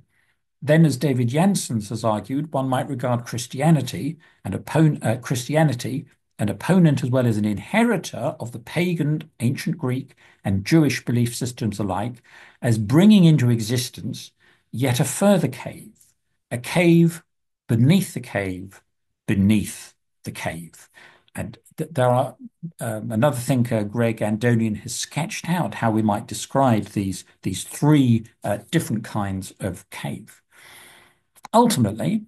then, as David Janssens has argued, one might regard Christianity an opponent as well as an inheritor of the pagan, ancient Greek, and Jewish belief systems alike, as bringing into existence yet a further cave, a cave beneath the cave, beneath the cave. And there are another thinker, Greg Andonian, has sketched out how we might describe these three different kinds of cave. Ultimately,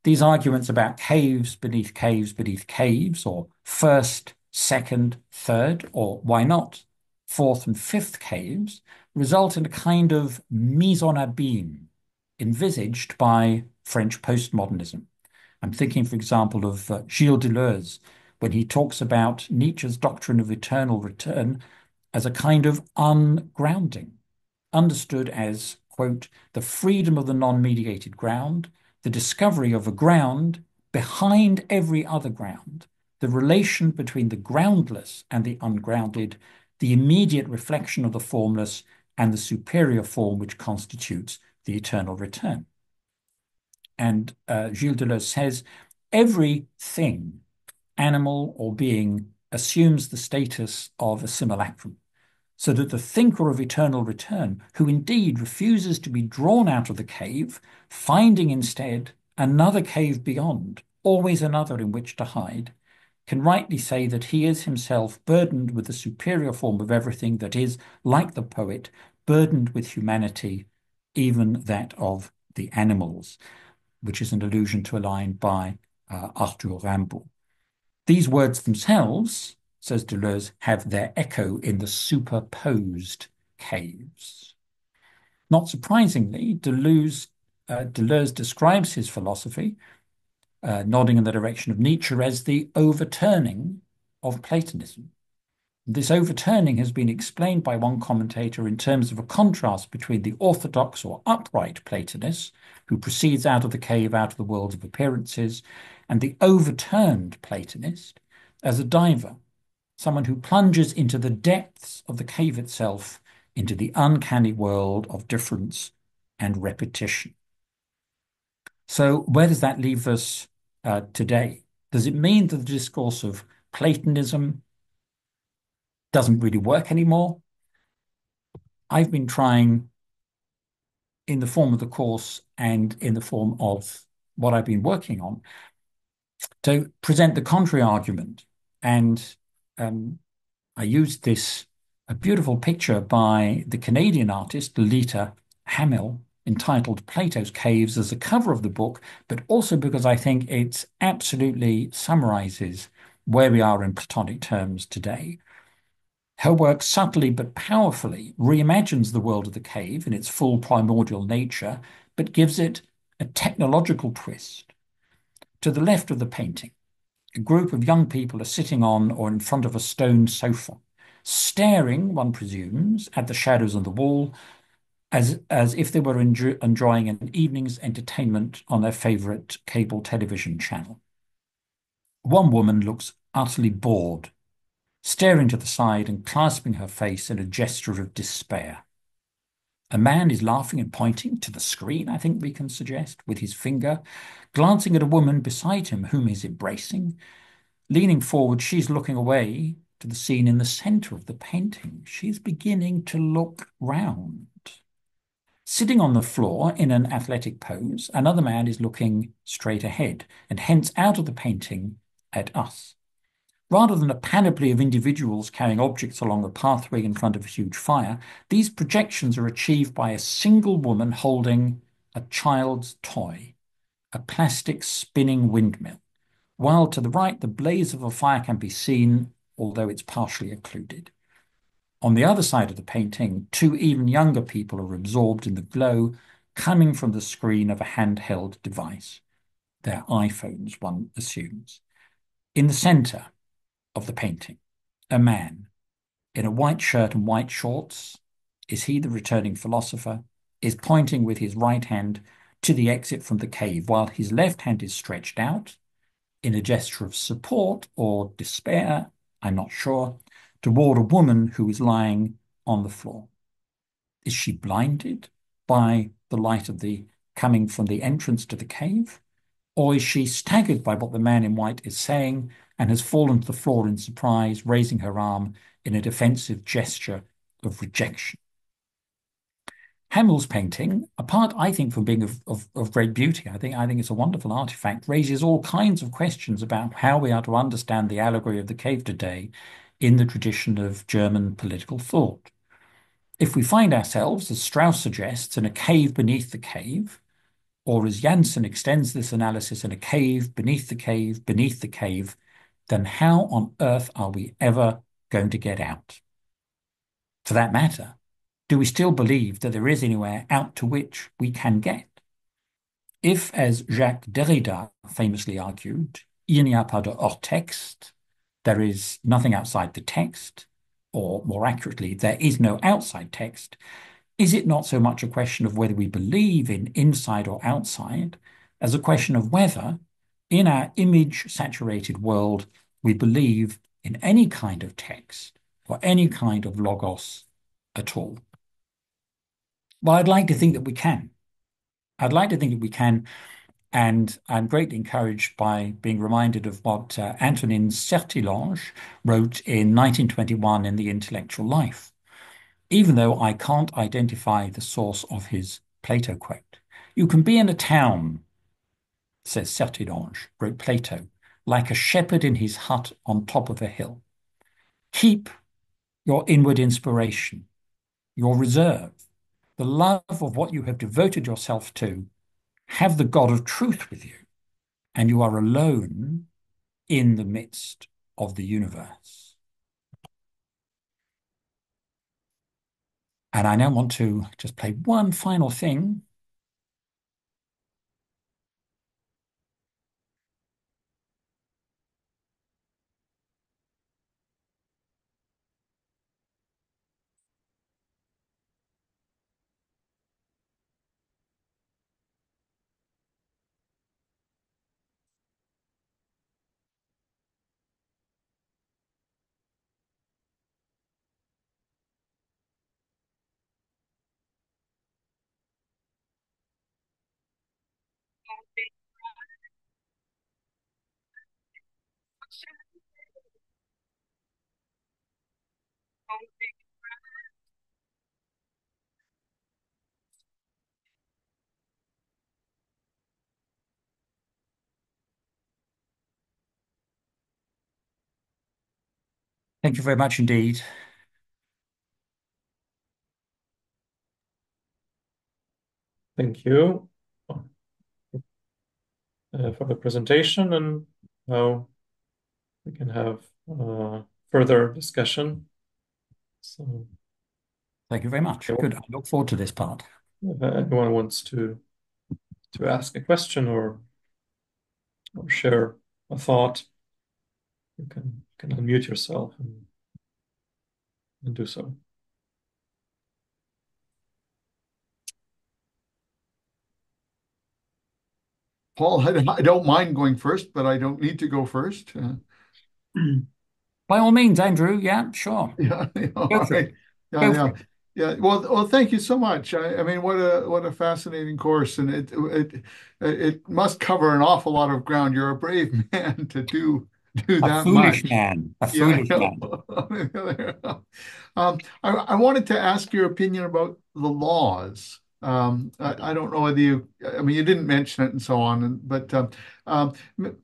these arguments about caves beneath caves beneath caves, or first, second, third, or why not fourth and fifth caves, result in a kind of mise en abîme envisaged by French postmodernism. I'm thinking, for example, of Gilles Deleuze, when he talks about Nietzsche's doctrine of eternal return as a kind of ungrounding, understood as, quote, the freedom of the non-mediated ground, the discovery of a ground behind every other ground, the relation between the groundless and the ungrounded, the immediate reflection of the formless, and the superior form which constitutes the eternal return. And Gilles Deleuze says, everything, animal or being, assumes the status of a simulacrum, so that the thinker of eternal return, who indeed refuses to be drawn out of the cave, finding instead another cave beyond, always another in which to hide, can rightly say that he is himself burdened with the superior form of everything that is, like the poet, burdened with humanity, even that of the animals, which is an allusion to a line by Arthur Rimbaud. These words themselves, says Deleuze, have their echo in the superposed caves. Not surprisingly, Deleuze Deleuze describes his philosophy, nodding in the direction of Nietzsche, as the overturning of Platonism. This overturning has been explained by one commentator in terms of a contrast between the orthodox or upright Platonist, who proceeds out of the cave, out of the world of appearances, and the overturned Platonist as a diver, someone who plunges into the depths of the cave itself, into the uncanny world of difference and repetition. So, where does that leave us today? Does it mean that the discourse of Platonism doesn't really work anymore? I've been trying, in the form of the course and in the form of what I've been working on, to present the contrary argument. And um, I used a beautiful picture by the Canadian artist Lolita Hamill entitled Plato's Caves as a cover of the book, but also because I think it absolutely summarizes where we are in Platonic terms today. Her work subtly but powerfully reimagines the world of the cave in its full primordial nature, but gives it a technological twist. To the left of the painting, a group of young people are sitting on or in front of a stone sofa, staring, one presumes, at the shadows on the wall, as if they were enjoying an evening's entertainment on their favorite cable television channel. One woman looks utterly bored, staring to the side and clasping her face in a gesture of despair. A man is laughing and pointing to the screen, I think we can suggest, with his finger, glancing at a woman beside him whom he's embracing. Leaning forward, she's looking away to the scene in the center of the painting. She's beginning to look round. Sitting on the floor in an athletic pose, another man is looking straight ahead, and hence out of the painting at us. Rather than a panoply of individuals carrying objects along a pathway in front of a huge fire, these projections are achieved by a single woman holding a child's toy, a plastic spinning windmill, while to the right the blaze of a fire can be seen, although it's partially occluded. On the other side of the painting, two even younger people are absorbed in the glow coming from the screen of a handheld device. Their iPhones, one assumes. In the center of the painting, a man in a white shirt and white shorts, is he the returning philosopher, is pointing with his right hand to the exit from the cave, while his left hand is stretched out in a gesture of support or despair, I'm not sure, toward a woman who is lying on the floor. Is she blinded by the light of the coming from the entrance to the cave? Or is she staggered by what the man in white is saying and has fallen to the floor in surprise, raising her arm in a defensive gesture of rejection? Hamill's painting, apart, I think, from being of great beauty, I think it's a wonderful artifact, raises all kinds of questions about how we are to understand the allegory of the cave today in the tradition of German political thought. If we find ourselves, as Strauss suggests, in a cave beneath the cave, or as Janssen extends this analysis, in a cave, beneath the cave, beneath the cave, then how on earth are we ever going to get out? For that matter, do we still believe that there is anywhere out to which we can get? If, as Jacques Derrida famously argued, il n'y a pas de hors texte, there is nothing outside the text, or more accurately, there is no outside text, is it not so much a question of whether we believe in inside or outside, as a question of whether, in our image-saturated world, we believe in any kind of text or any kind of logos at all? Well, I'd like to think that we can. I'd like to think that we can, and I'm greatly encouraged by being reminded of what Antonin Sertillanges wrote in 1921 in The Intellectual Life. Even though I can't identify the source of his Plato quote. You can be in a town, says Sertillanges, wrote Plato, like a shepherd in his hut on top of a hill. Keep your inward inspiration, your reserve, the love of what you have devoted yourself to. Have the God of truth with you, and you are alone in the midst of the universe. And I now want to just play one final thing Thank you very much indeed. Thank you for the presentation, and now we can have further discussion. So, Thank you very much. Good. I look forward to this part. if anyone wants to ask a question or share a thought, you can unmute yourself and do so. Paul, I don't mind going first, but I don't need to go first. By all means, Andrew. Yeah, sure. Yeah, Go all for it. right. Yeah, Go for yeah. it. Yeah, well, thank you so much. I mean, what a fascinating course, and it must cover an awful lot of ground. You're a brave man to do A that foolish much. man. A Yeah, I foolish man. know. I wanted to ask your opinion about the laws. I don't know whether I mean, you didn't mention it and so on, but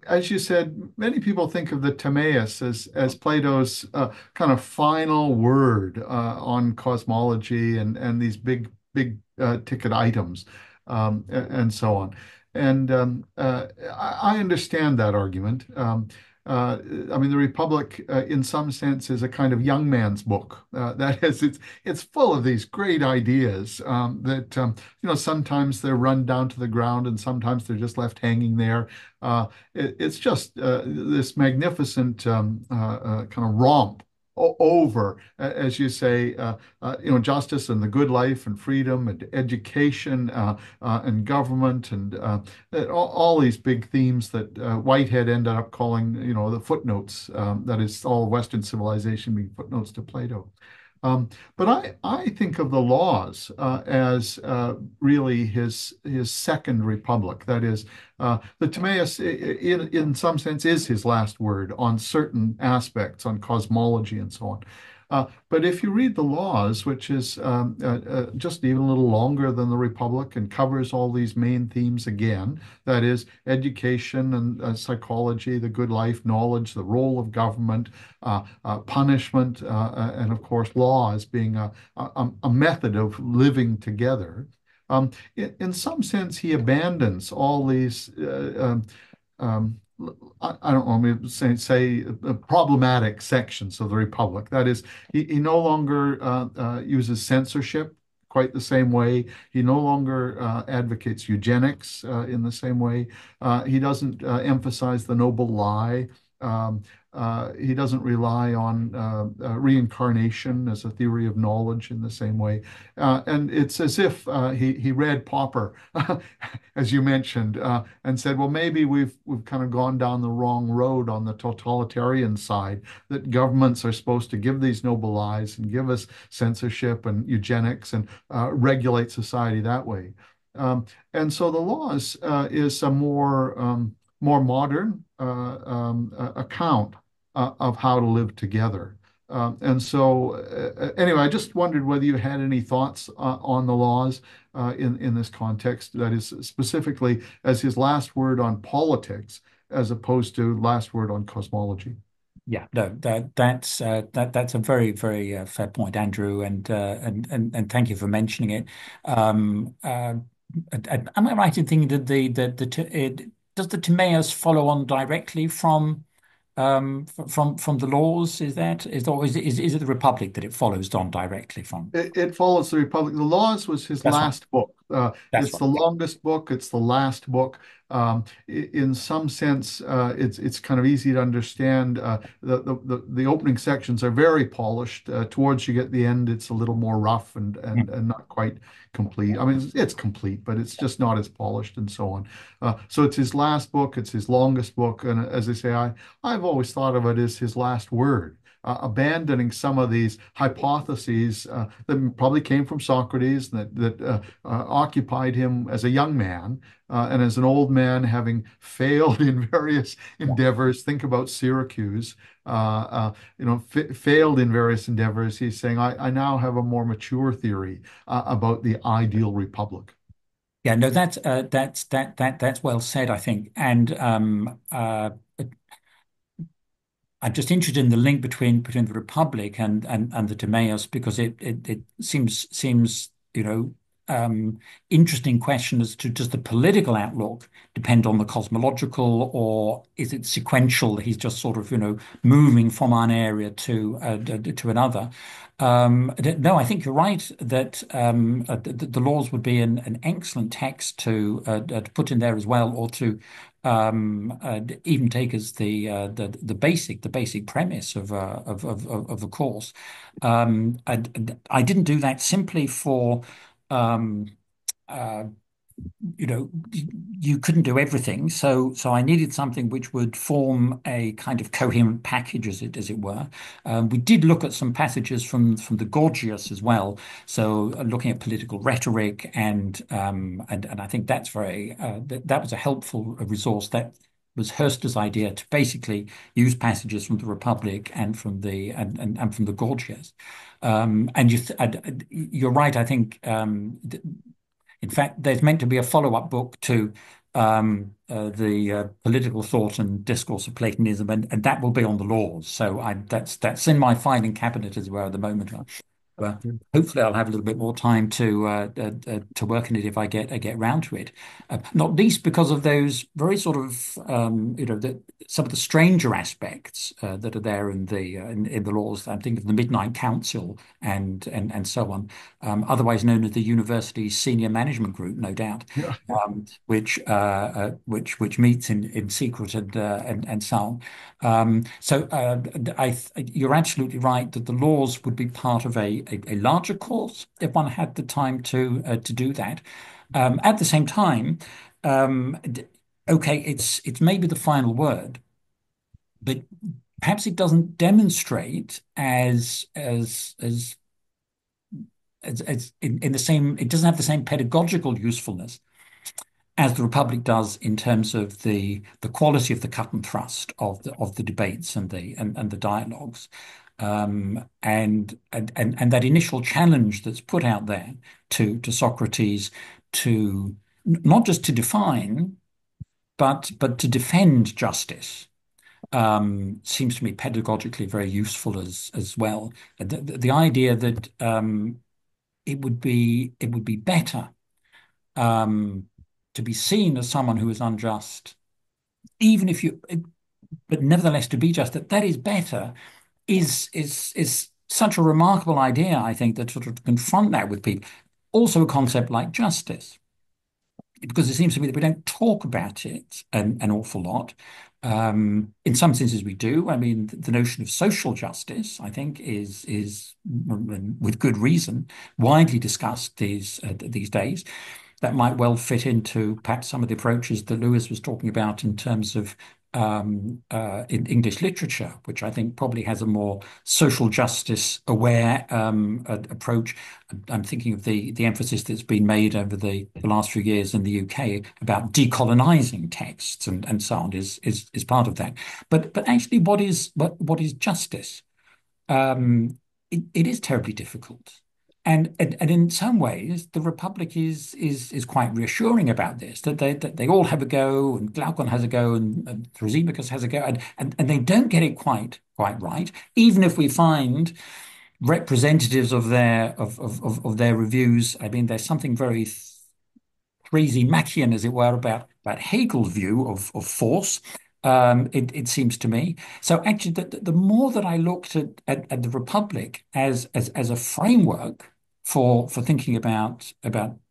as you said, many people think of the Timaeus as Plato's kind of final word on cosmology and these big ticket items, and so on. And I understand that argument. I mean, the Republic, in some sense, is a kind of young man's book. That is, it's full of these great ideas that sometimes they're run down to the ground, and sometimes they're just left hanging there. It's just this magnificent kind of romp over, as you say, justice and the good life and freedom and education and government and all these big themes that Whitehead ended up calling, the footnotes. That is all Western civilization being footnotes to Plato. But I think of the laws as really his second republic. That is, the Timaeus, in some sense, is his last word on certain aspects, on cosmology and so on. But if you read the laws, which is just even a little longer than the Republic and covers all these main themes again, that is education and psychology, the good life, knowledge, the role of government, punishment, and of course law as being a method of living together. In some sense, he abandons all these I don't want to say problematic sections of the Republic. That is, he no longer uses censorship quite the same way. He no longer advocates eugenics in the same way. He doesn't emphasize the noble lie. Um, he doesn't rely on reincarnation as a theory of knowledge in the same way. And it's as if he read Popper, as you mentioned, and said, well, maybe we've kind of gone down the wrong road on the totalitarian side, that governments are supposed to give these noble lies and give us censorship and eugenics and regulate society that way. And so the laws is a more modern account of how to live together. And so, anyway, I just wondered whether you had any thoughts on the laws in this context, that is specifically as his last word on politics, as opposed to last word on cosmology. Yeah, no, that's a very, very fair point, Andrew, and thank you for mentioning it. Um, uh, am I right in thinking that does the Timaeus follow on directly from the laws? Or is it the Republic that it follows on directly from? It follows the Republic. The Laws was his That's right. last book. That's It's right. the Yeah. longest book. It's the last book. In some sense, it's kind of easy to understand. The opening sections are very polished. Towards you get the end, it's a little more rough and not quite complete. I mean, it's complete, but it's just not as polished and so on. So it's his last book. It's his longest book, and as I say, I've always thought of it as his last word. Abandoning some of these hypotheses that probably came from Socrates that occupied him as a young man and as an old man, having failed in various Yeah. endeavors. Think about Syracuse. Failed in various endeavors. He's saying, I now have a more mature theory about the ideal republic. Yeah, no, that's well said, I think. And I'm just interested in the link between the Republic and the Timaeus because it seems interesting question as to does the political outlook depend on the cosmological, or is it sequential? He's just sort of moving from one area to another. No, I think you're right that the laws would be an excellent text to put in there as well, or to even take as the basic premise of the course. I didn't do that simply for um, uh, you couldn't do everything, so I needed something which would form a kind of coherent package, as it were. We did look at some passages from the Gorgias as well, so looking at political rhetoric, and I think that's that was a helpful resource. That was Hurster's idea to basically use passages from the Republic and and from the Gorgias. You're right. I think in fact, there's meant to be a follow-up book to the political thought and discourse of Platonism, and that will be on the laws. So that's in my filing cabinet as well at the moment. But hopefully, I'll have a little bit more time to work on it if I get round to it. Not least because of those very sort of some of the stranger aspects that are there in the laws. I'm thinking of the Midnight Council and so on, otherwise known as the university's senior management group, no doubt, Yeah. which meets in secret and so on. You're absolutely right that the laws would be part of a larger course if one had the time to do that. At the same time, okay, it's maybe the final word, but perhaps it doesn't demonstrate as in the same. It doesn't have the same pedagogical usefulness as the Republic does in terms of the quality of the cut and thrust of the debates and the dialogues, and that initial challenge that's put out there to Socrates to not just to define but to defend justice seems to me pedagogically very useful as well. The idea that it would be better um, to be seen as someone who is unjust, even if you, but nevertheless to be just, that is better, is such a remarkable idea, I think, that sort of confront that with people. Also, a concept like justice, because it seems to me that we don't talk about it an awful lot. In some senses, we do. I mean, the notion of social justice, I think, is with good reason widely discussed these days. That might well fit into perhaps some of the approaches that Lewis was talking about in terms of in English literature, which I think probably has a more social justice aware approach. I'm thinking of the emphasis that's been made over the last few years in the UK about decolonizing texts and so on is part of that. But actually, what is justice? It is terribly difficult. And in some ways, the Republic is quite reassuring about this, that they all have a go, and Glaucon has a go, and Thrasymachus has a go, and they don't get it quite right, even if we find representatives of their reviews. I mean, there's something very Thrasymachus, as it were, about Hegel's view of force. It seems to me. So actually, the more that I looked at the Republic as a framework for thinking about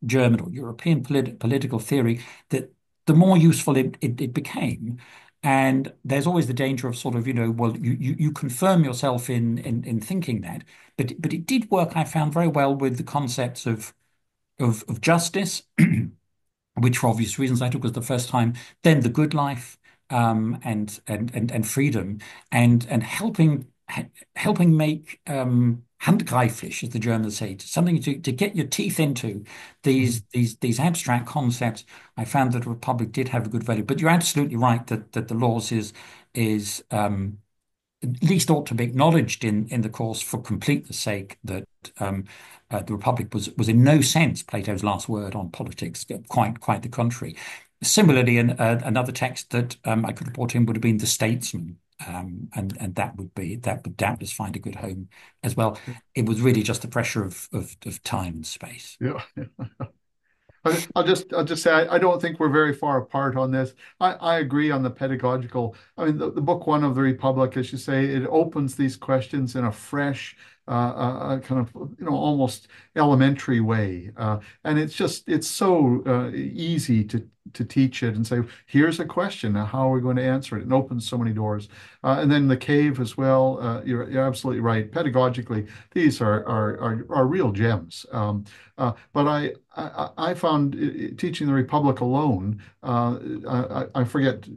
German or European political theory, that the more useful it became. And there's always the danger of sort of, well, you confirm yourself in thinking that, but it did work, I found, very well with the concepts of justice, which for obvious reasons I took as the first time, then the good life, and freedom, and helping make handgreiflich, as the Germans say, something to get your teeth into these abstract concepts. I found that the Republic did have a good value, but you're absolutely right that the laws is at least ought to be acknowledged in the course for completeness sake that the Republic was in no sense Plato's last word on politics, quite the contrary. Similarly, another text that I could have brought in would have been The Statesman, And that would doubtless find a good home as well. It was really just the pressure of time and space. Yeah. I'll just say I don't think we're very far apart on this. I agree on the pedagogical. I mean, the book one of the Republic, as you say, it opens these questions in a fresh, kind of almost elementary way, and it's so easy to teach it and say, here's a question. Now, how are we going to answer it? It opens so many doors. And then the cave as well. You're absolutely right. Pedagogically, these are real gems. But I found teaching the Republic alone. I forget.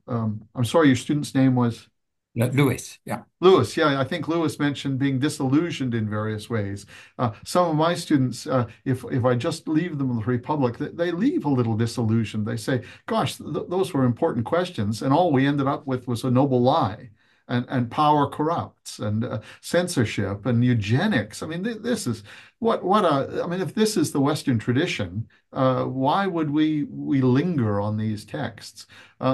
I'm sorry, your student's name was Lewis, yeah. Lewis. Yeah, I think Lewis mentioned being disillusioned in various ways. Some of my students, if I just leave them with the Republic, they leave a little disillusioned. They say, "Gosh, those were important questions, and all we ended up with was a noble lie." And power corrupts, and censorship and eugenics. I mean, this is what a. I mean, if this is the Western tradition, why would we linger on these texts?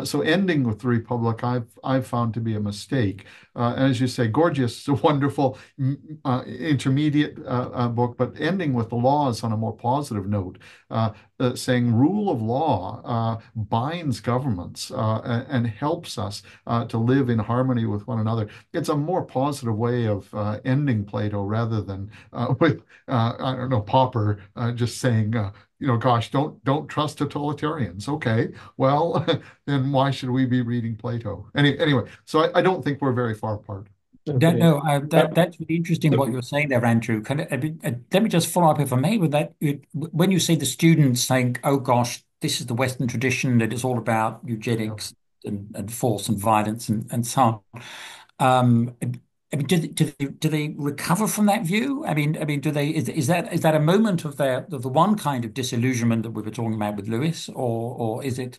So ending with the Republic, I've found to be a mistake. And as you say, Gorgias is a wonderful intermediate book, but ending with the laws on a more positive note, saying rule of law binds governments and helps us to live in harmony with one another. It's a more positive way of ending Plato rather than with I don't know Popper just saying. Gosh, don't trust totalitarians. Okay, well, then why should we be reading Plato? Anyway, so I don't think we're very far apart. Don't Okay. know. That's really interesting what you're saying there, Andrew. Let me just follow up, if I may, with that. When you say the students saying, "Oh gosh, this is the Western tradition that is all about Yeah. eugenics and force and violence and so on," I mean, do they recover from that view? I mean, do they? Is that a moment of the one kind of disillusionment that we were talking about with Lewis, or is it?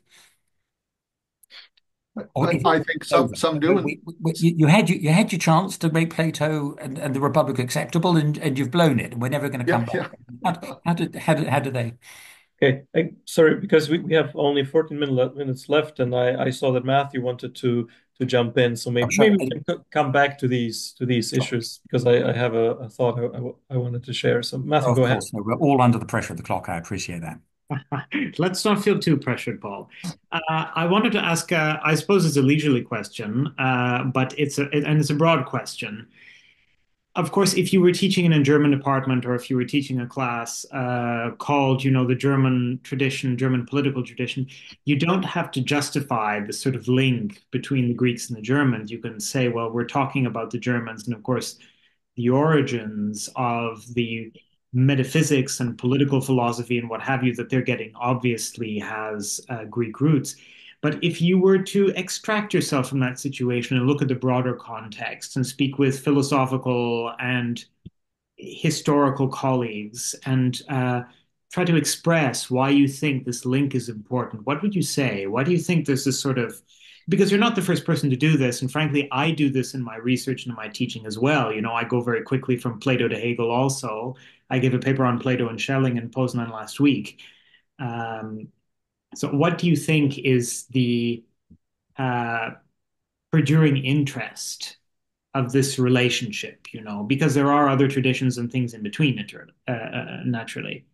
Or I, is it I think some over? some So do, and you had your chance to make Plato and the Republic acceptable, and you've blown it, and we're never going to yeah, come back. yeah. How do they? Okay, sorry, because we have only 14 minutes left, and I saw that Matthew wanted to jump in, so I'm maybe sure. we can come back to these issues because I have a thought I wanted to share. So Matthew, Of go ahead. course, no, we're all under the pressure of the clock. I appreciate that. Let's not feel too pressured, Paul. I wanted to ask, I suppose it's a leisurely question, but it's a broad question. Of course, if you were teaching in a German department or if you were teaching a class called, the German tradition, German political tradition, you don't have to justify the sort of link between the Greeks and the Germans. You can say, well, we're talking about the Germans, and of course, the origins of the metaphysics and political philosophy and what have you that they're getting obviously has Greek roots. But if you were to extract yourself from that situation and look at the broader context and speak with philosophical and historical colleagues and try to express why you think this link is important, what would you say? Why do you think there's this sort of because you're not the first person to do this, and frankly, I do this in my research and in my teaching as well. I go very quickly from Plato to Hegel. Also, I gave a paper on Plato and Schelling in Poznan last week. Um, so, what do you think is the uh, perduring interest of this relationship? Because there are other traditions and things in between, naturally.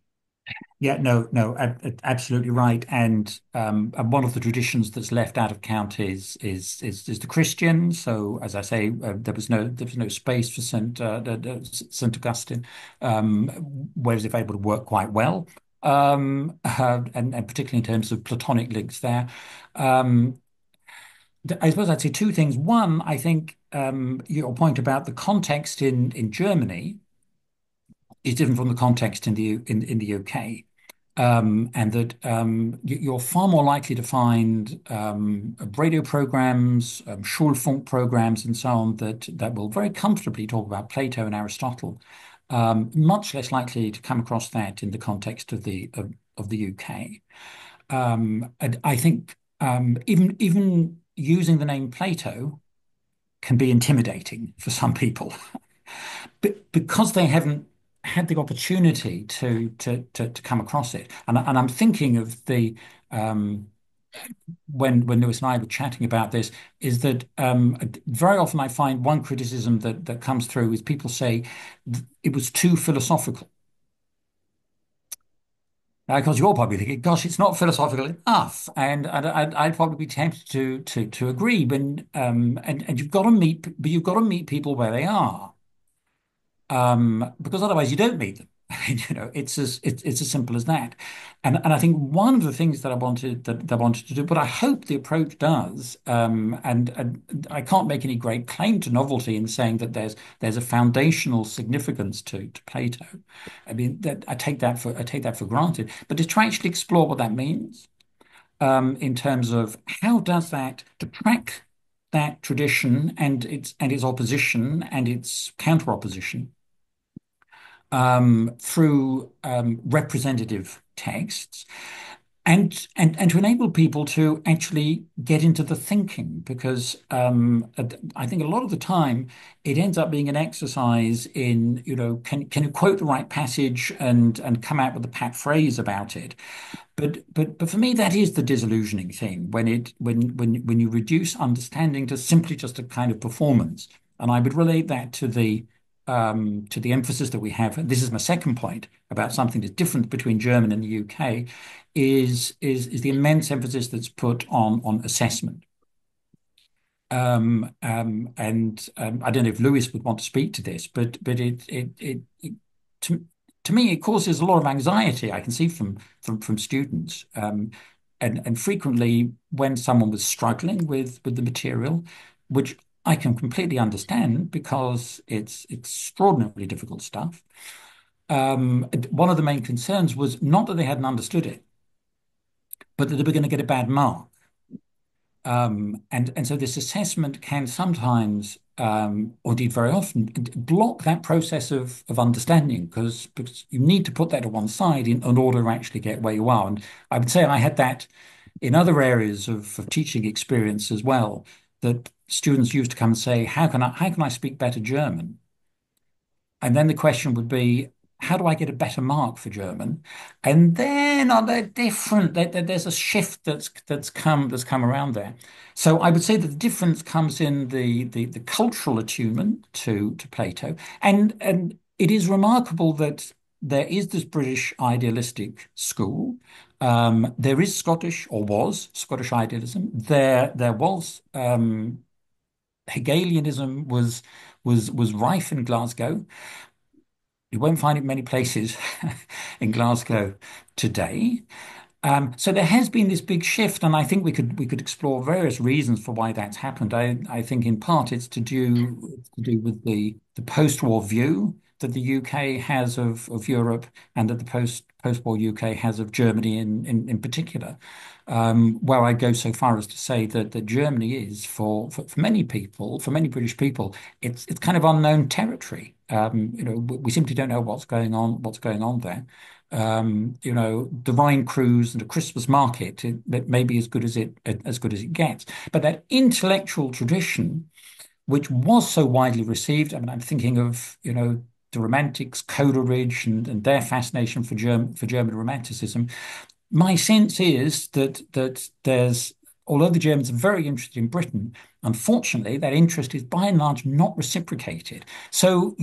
Yeah, no, no, absolutely right. And one of the traditions that's left out of count is the Christian. So, as I say, there was no space for Saint Augustine, whereas if able to work quite well, and particularly in terms of Platonic links there. Um, I suppose I'd say two things. One, I think your point about the context in Germany is different from the context in the UK. And that you're far more likely to find radio programs, Schulfunk programs, and so on that will very comfortably talk about Plato and Aristotle. Much less likely to come across that in the context of the UK. And I think even using the name Plato can be intimidating for some people. But because they haven't had the opportunity to come across it. And I'm thinking of the um, when Lewis and I were chatting about this is that very often I find one criticism that comes through is people say it was too philosophical. Because you're probably thinking, gosh, it's not philosophical enough, and I'd probably be tempted to agree. But and you've got to meet people where they are, because otherwise you don't meet them. It's as simple as that. And I think one of the things that I wanted to do, but I hope the approach does, and I can't make any great claim to novelty in saying that there's a foundational significance to Plato. I mean that I take that for granted, but to try actually explore what that means, in terms of how does that to track that tradition and its opposition and its counter opposition through representative texts and to enable people to actually get into the thinking because I think a lot of the time it ends up being an exercise in can you quote the right passage and come out with a pat phrase about it, but for me that is the disillusioning thing when you reduce understanding to simply just a kind of performance. And I would relate that to the emphasis that we have. And this is my second point about something that's different between German and the UK, is the immense emphasis that's put on assessment. I don't know if Lewis would want to speak to this, but to to me it causes a lot of anxiety. I can see from students, and frequently when someone was struggling with the material, which I can completely understand because it's extraordinarily difficult stuff. One of the main concerns was not that they hadn't understood it, but that they were going to get a bad mark. And so this assessment can sometimes, or indeed very often, block that process of understanding because you need to put that to one side in order to actually get where you are. And I would say I had that in other areas of teaching experience as well, that students used to come and say, how can I speak better German? And then the question would be, how do I get a better mark for German? And then are they different? There's a shift that's come around there. So I would say that the difference comes in the cultural attunement to Plato. And it is remarkable that there is this British idealistic school. There is Scottish or was Scottish idealism. There was Hegelianism was rife in Glasgow. You won't find it many places in Glasgow today. So there has been this big shift, and I think we could explore various reasons for why that's happened. I think in part it's to do with the post-war view that the UK has of Europe and that the post-war UK has of Germany in particular. Where I go so far as to say that Germany is for many people, for many British people, it's kind of unknown territory. We simply don't know what's going on there. The Rhine cruise and the Christmas market, that may be as good as it gets. But that intellectual tradition, which was so widely received, I mean, I'm thinking of, the Romantics, Coleridge, and their fascination for German Romanticism. My sense is that there's, although the Germans are very interested in Britain, unfortunately, that interest is by and large not reciprocated. So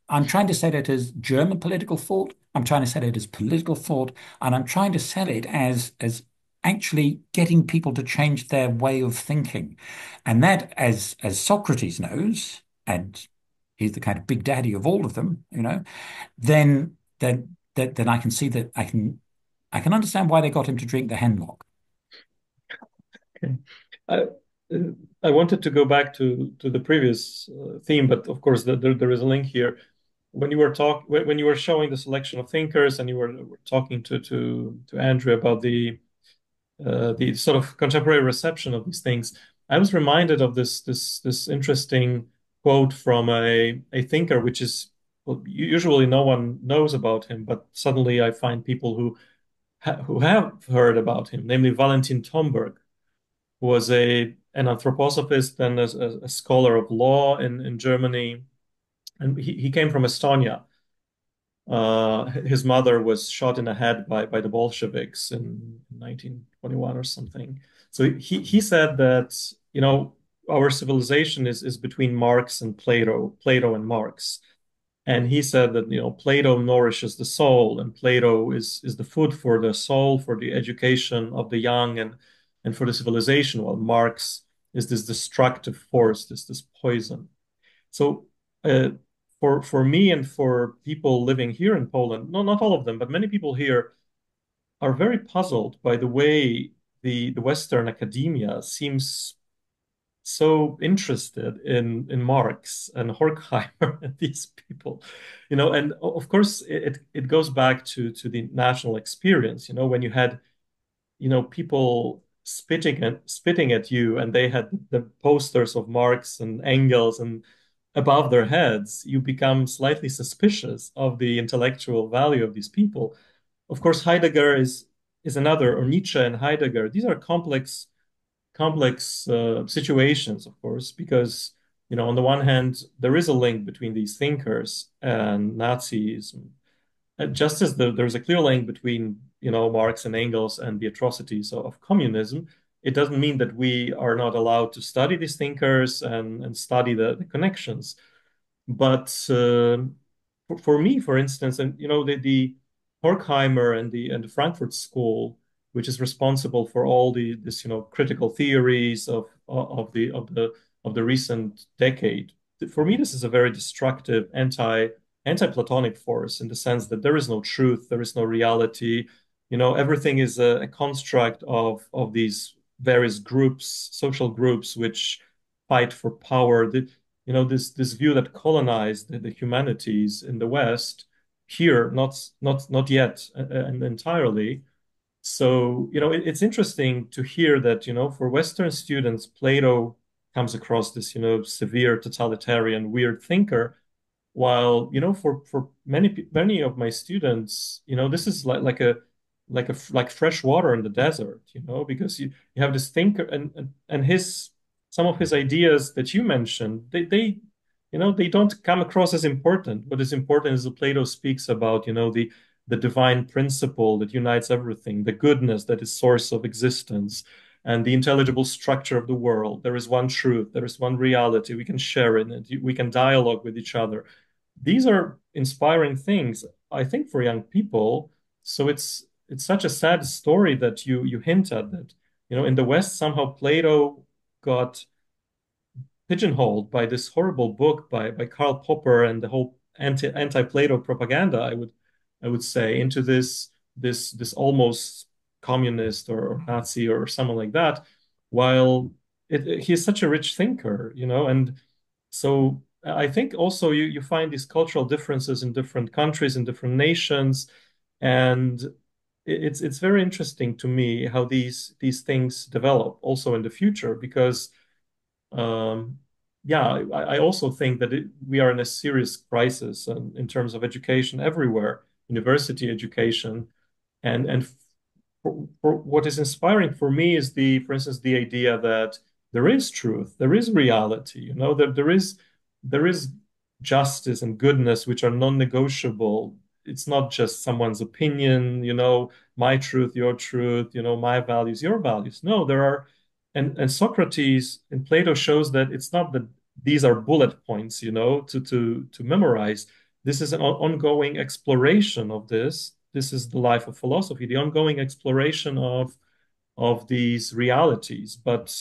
I'm trying to set it as German political thought. I'm trying to set it as political thought, and I'm trying to sell it as actually getting people to change their way of thinking, and that, as Socrates knows, and he's the kind of big daddy of all of them, then then I can see that I can understand why they got him to drink the hemlock. Okay. I, I wanted to go back to the previous theme, but of course there is a link here. When you were showing the selection of thinkers and you were talking to Andrew about the sort of contemporary reception of these things, I was reminded of this interesting quote from a thinker, which is, well, usually no one knows about him, but suddenly I find people who have heard about him, namely Valentin Tomberg, who was an anthroposophist and a scholar of law in Germany, and he came from Estonia. His mother was shot in the head by the Bolsheviks in 1921 or something. So he said that, our civilization is between Marx and Plato and Marx. And he said that, Plato nourishes the soul, and Plato is the food for the soul, for the education of the young, and for the civilization, while Marx is this destructive force, this poison. So for me and for people living here in Poland, no, not all of them, but many people here are very puzzled by the way the Western academia seems so interested in Marx and Horkheimer and these people, and of course it goes back to the national experience, when you had, people spitting at you, and they had the posters of Marx and Engels and above their heads, you become slightly suspicious of the intellectual value of these people. Of course, Heidegger is another, or Nietzsche and Heidegger. These are complex situations, of course, because, on the one hand, there is a link between these thinkers and Nazism, just as there's a clear link between, Marx and Engels and the atrocities of communism. It doesn't mean that we are not allowed to study these thinkers and study the connections. But for me, for instance, and the Horkheimer and the Frankfurt School, which is responsible for all this critical theories of the recent decade. For me, this is a very destructive anti-Platonic force, in the sense that there is no truth, there is no reality. Everything is a construct of these various groups, social groups, which fight for power. This view that colonized the humanities in the West here, not yet and entirely. So, it's interesting to hear that, for Western students, Plato comes across this, severe totalitarian, weird thinker, while, for many of my students, this is like fresh water in the desert, because you have this thinker, and his some of his ideas that you mentioned, they don't come across as important. What is important is that Plato speaks about, the divine principle that unites everything, the goodness that is source of existence, and the intelligible structure of the world. There is one truth, there is one reality. We can share it, and we can dialogue with each other. These are inspiring things, I think, for young people. So it's such a sad story that you hint at that, in the West, somehow Plato got pigeonholed by this horrible book by Karl Popper and the whole anti-Plato propaganda, I would say, into this almost communist or Nazi or someone like that, while he is such a rich thinker, and so I think also you find these cultural differences in different countries, in different nations, and it's very interesting to me how these things develop also in the future, because yeah, I also think that we are in a serious crisis in terms of education everywhere, university education, and for what is inspiring for me is for instance, the idea that there is truth, there is reality, that there is justice and goodness which are non-negotiable. It's not just someone's opinion, my truth, your truth, my values, your values. No, there are, and Socrates and Plato shows that it's not that these are bullet points, to memorize. This is an ongoing exploration of this. This is the life of philosophy, the ongoing exploration of these realities. But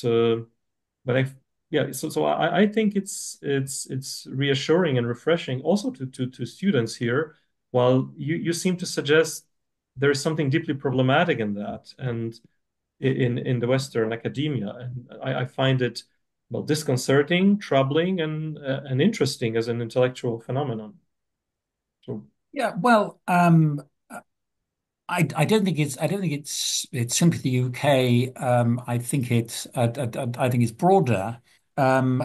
yeah, so I think it's reassuring and refreshing also to students here, while you seem to suggest there is something deeply problematic in that, and in the Western academia, and I find it, well, disconcerting, troubling, and interesting as an intellectual phenomenon. So Yeah, well, I don't think it's simply the UK. I think it's broader, and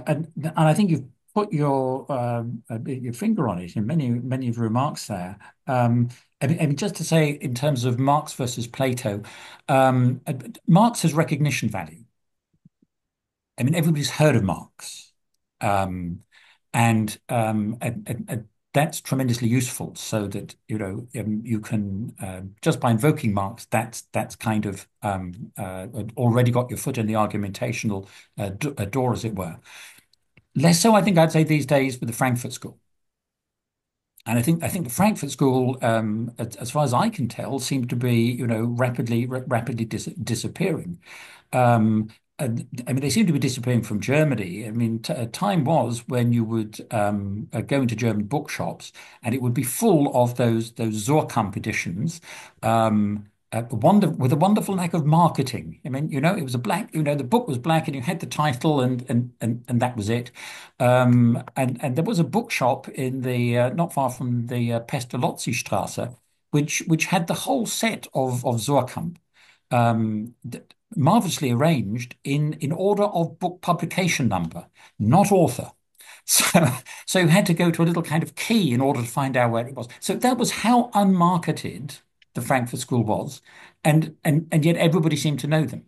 I think you've put your finger on it in many of your remarks there. I mean, just to say, in terms of Marx versus Plato, Marx has recognition value. Everybody's heard of Marx, um, and that's tremendously useful, so that you can just by invoking marks, that's kind of already got your foot in the argumentational door, as it were. Less so, I think I'd say these days with the Frankfurt School. And I think the Frankfurt School, as far as I can tell, seemed to be rapidly disappearing. Um, and, I mean, they seem to be disappearing from Germany. I mean, time was when you would go into German bookshops, and it would be full of those Zorkamp editions. With a wonderful lack of marketing. I mean, it was a black, the book was black and you had the title and that was it. And there was a bookshop in the not far from the Pestalozzi Straße, which had the whole set of Zorkamp, marvelously arranged in order of book publication number, not author. So, so you had to go to a little kind of key in order to find out where it was. So that was how unmarketed the Frankfurt School was, and yet everybody seemed to know them.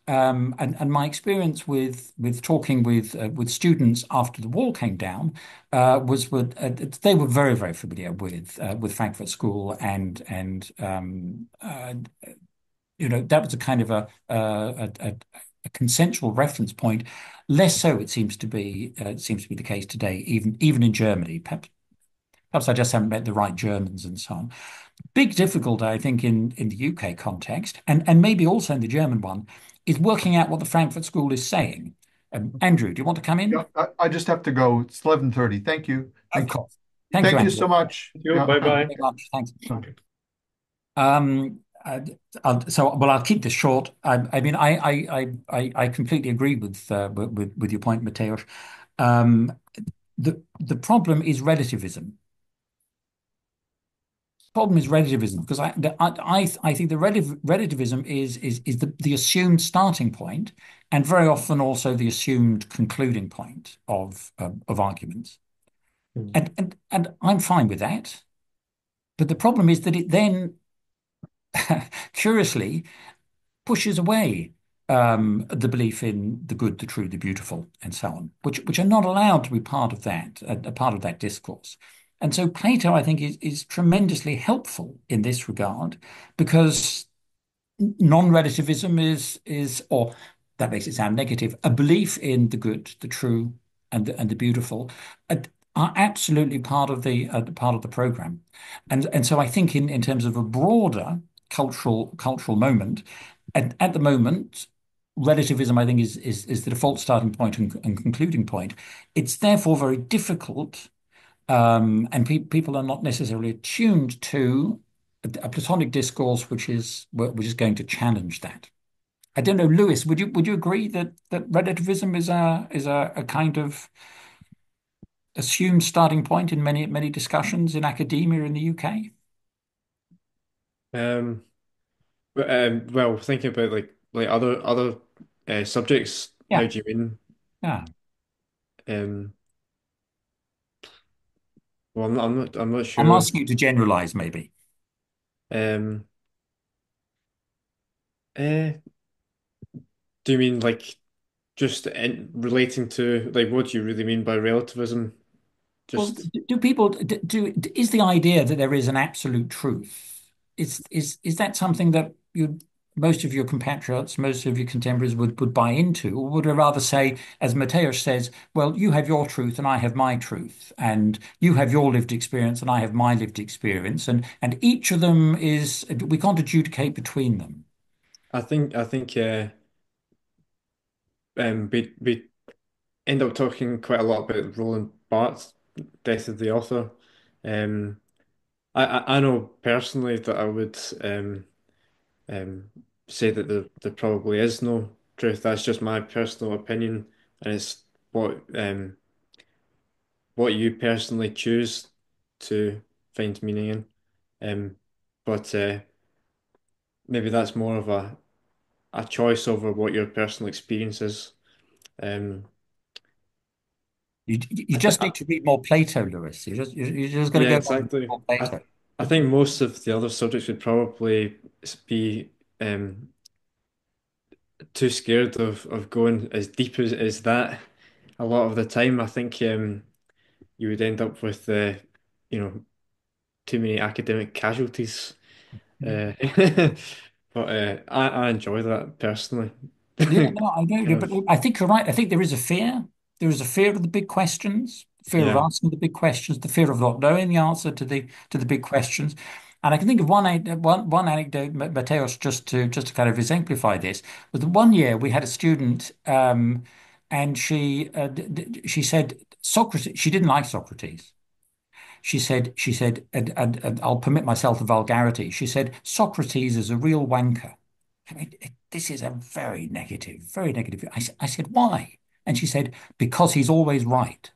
And my experience with talking with students after the wall came down they were very familiar with Frankfurt School, and that was a kind of a consensual reference point. Less so, it seems to be the case today, even in Germany. Perhaps I just haven't met the right Germans and so on. Big difficulty, I think, in the UK context, and maybe also in the German one, is working out what the Frankfurt School is saying. Andrew, do you want to come Yeah, in? I just have to go. It's 11:30. Thank you. Of course. Thank you, Thank you Andrew. so much. Thank you. Yeah. Bye Thank you bye. very much. Thanks. Okay. Uh, I'll keep this short. I mean, I completely agree with your point, Mateusz. Um, the problem is relativism. Problem is relativism, because I think the relativism is the assumed starting point, and very often also the assumed concluding point of arguments. Mm. And I'm fine with that. But the problem is that it then curiously pushes away the belief in the good, the true, the beautiful, and so on, which are not allowed to be part of that, a part of that discourse. And so Plato, I think, is tremendously helpful in this regard, because non-relativism is, or that makes it sound negative, a belief in the good, the true, and the beautiful, uh, are absolutely part of the program. And so I think in terms of a broader cultural moment, at the moment, relativism, I think, is the default starting point and concluding point. It's therefore very difficult, and people are not necessarily attuned to a Platonic discourse which is going to challenge that. I don't know, Lewis, would you agree that relativism is a kind of assumed starting point in many discussions in academia in the UK? Um, well, thinking about like other subjects, how Yeah, do you mean? yeah. Um, well, I'm not I'm sure. asking you to generalize, maybe. Um, eh, do you mean like just relating to like what do you really mean by relativism? Well, Just do people is the idea that there is an absolute truth? Is that something that most of your compatriots, most of your contemporaries would buy into, or would they rather say, as Mateusz says, well, you have your truth and I have my truth, and you have your lived experience and I have my lived experience, and each of them is we can't adjudicate between them. I think we end up talking quite a lot about Roland Barthes' Death of the Author. Um, I know personally that I would um, say that there probably is no truth. That's just my personal opinion, and it's what you personally choose to find meaning in. But maybe that's more of a choice over what your personal experience is. Um, You I think, just need to read more Plato, Lewis. You just got to yeah, go back and read exactly. more Plato. I think most of the other subjects would probably be too scared of going as deep as that. A lot of the time, I think you would end up with too many academic casualties. Uh, but I enjoy that personally. Yeah, no, I Kind do, but of, I think you're right. I think there is a fear. There is a fear of the big questions, fear of yeah, asking the big questions, the fear of not knowing the answer to the big questions. And I can think of one anecdote, Mateos, just to kind of exemplify this. Was that one year we had a student, and she said Socrates. She didn't like Socrates. She said, and I'll permit myself a vulgarity. She said Socrates is a real wanker. I mean, this is a very negative, very negative. I said, why? And she said, because he's always right.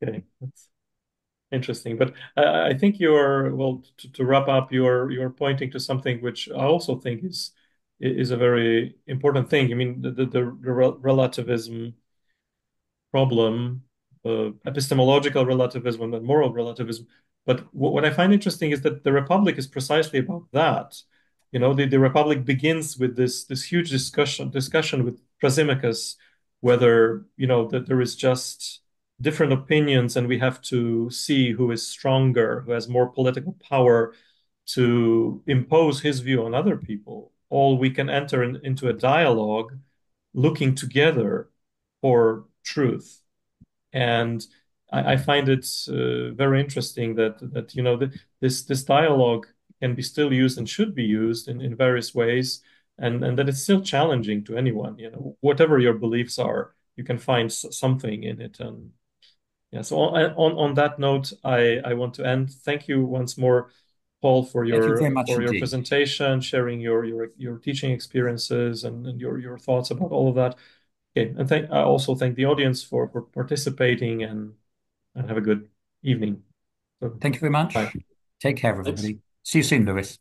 Okay, that's interesting. But I think you're, well, to wrap up, you're pointing to something which I also think is a very important thing. I mean, the relativism problem, epistemological relativism and moral relativism. But what I find interesting is that the Republic is precisely about that. You know, the Republic begins with this huge discussion with Thrasymachus, whether, you know, that there is just different opinions and we have to see who is stronger, who has more political power to impose his view on other people. All we can enter into a dialogue looking together for truth. And I find it very interesting that you know this dialogue can be still used and should be used in various ways, and that it's still challenging to anyone. You know, whatever your beliefs are, you can find something in it. And yeah, so on that note, I want to end. Thank you once more, Paul, Thank you very much for your indeed. presentation, sharing your teaching experiences and your thoughts about all of that. Okay, and I also thank the audience for participating and have a good evening. So, Thank you very bye. much. Take care, Thanks. everybody. See you soon, Lewis.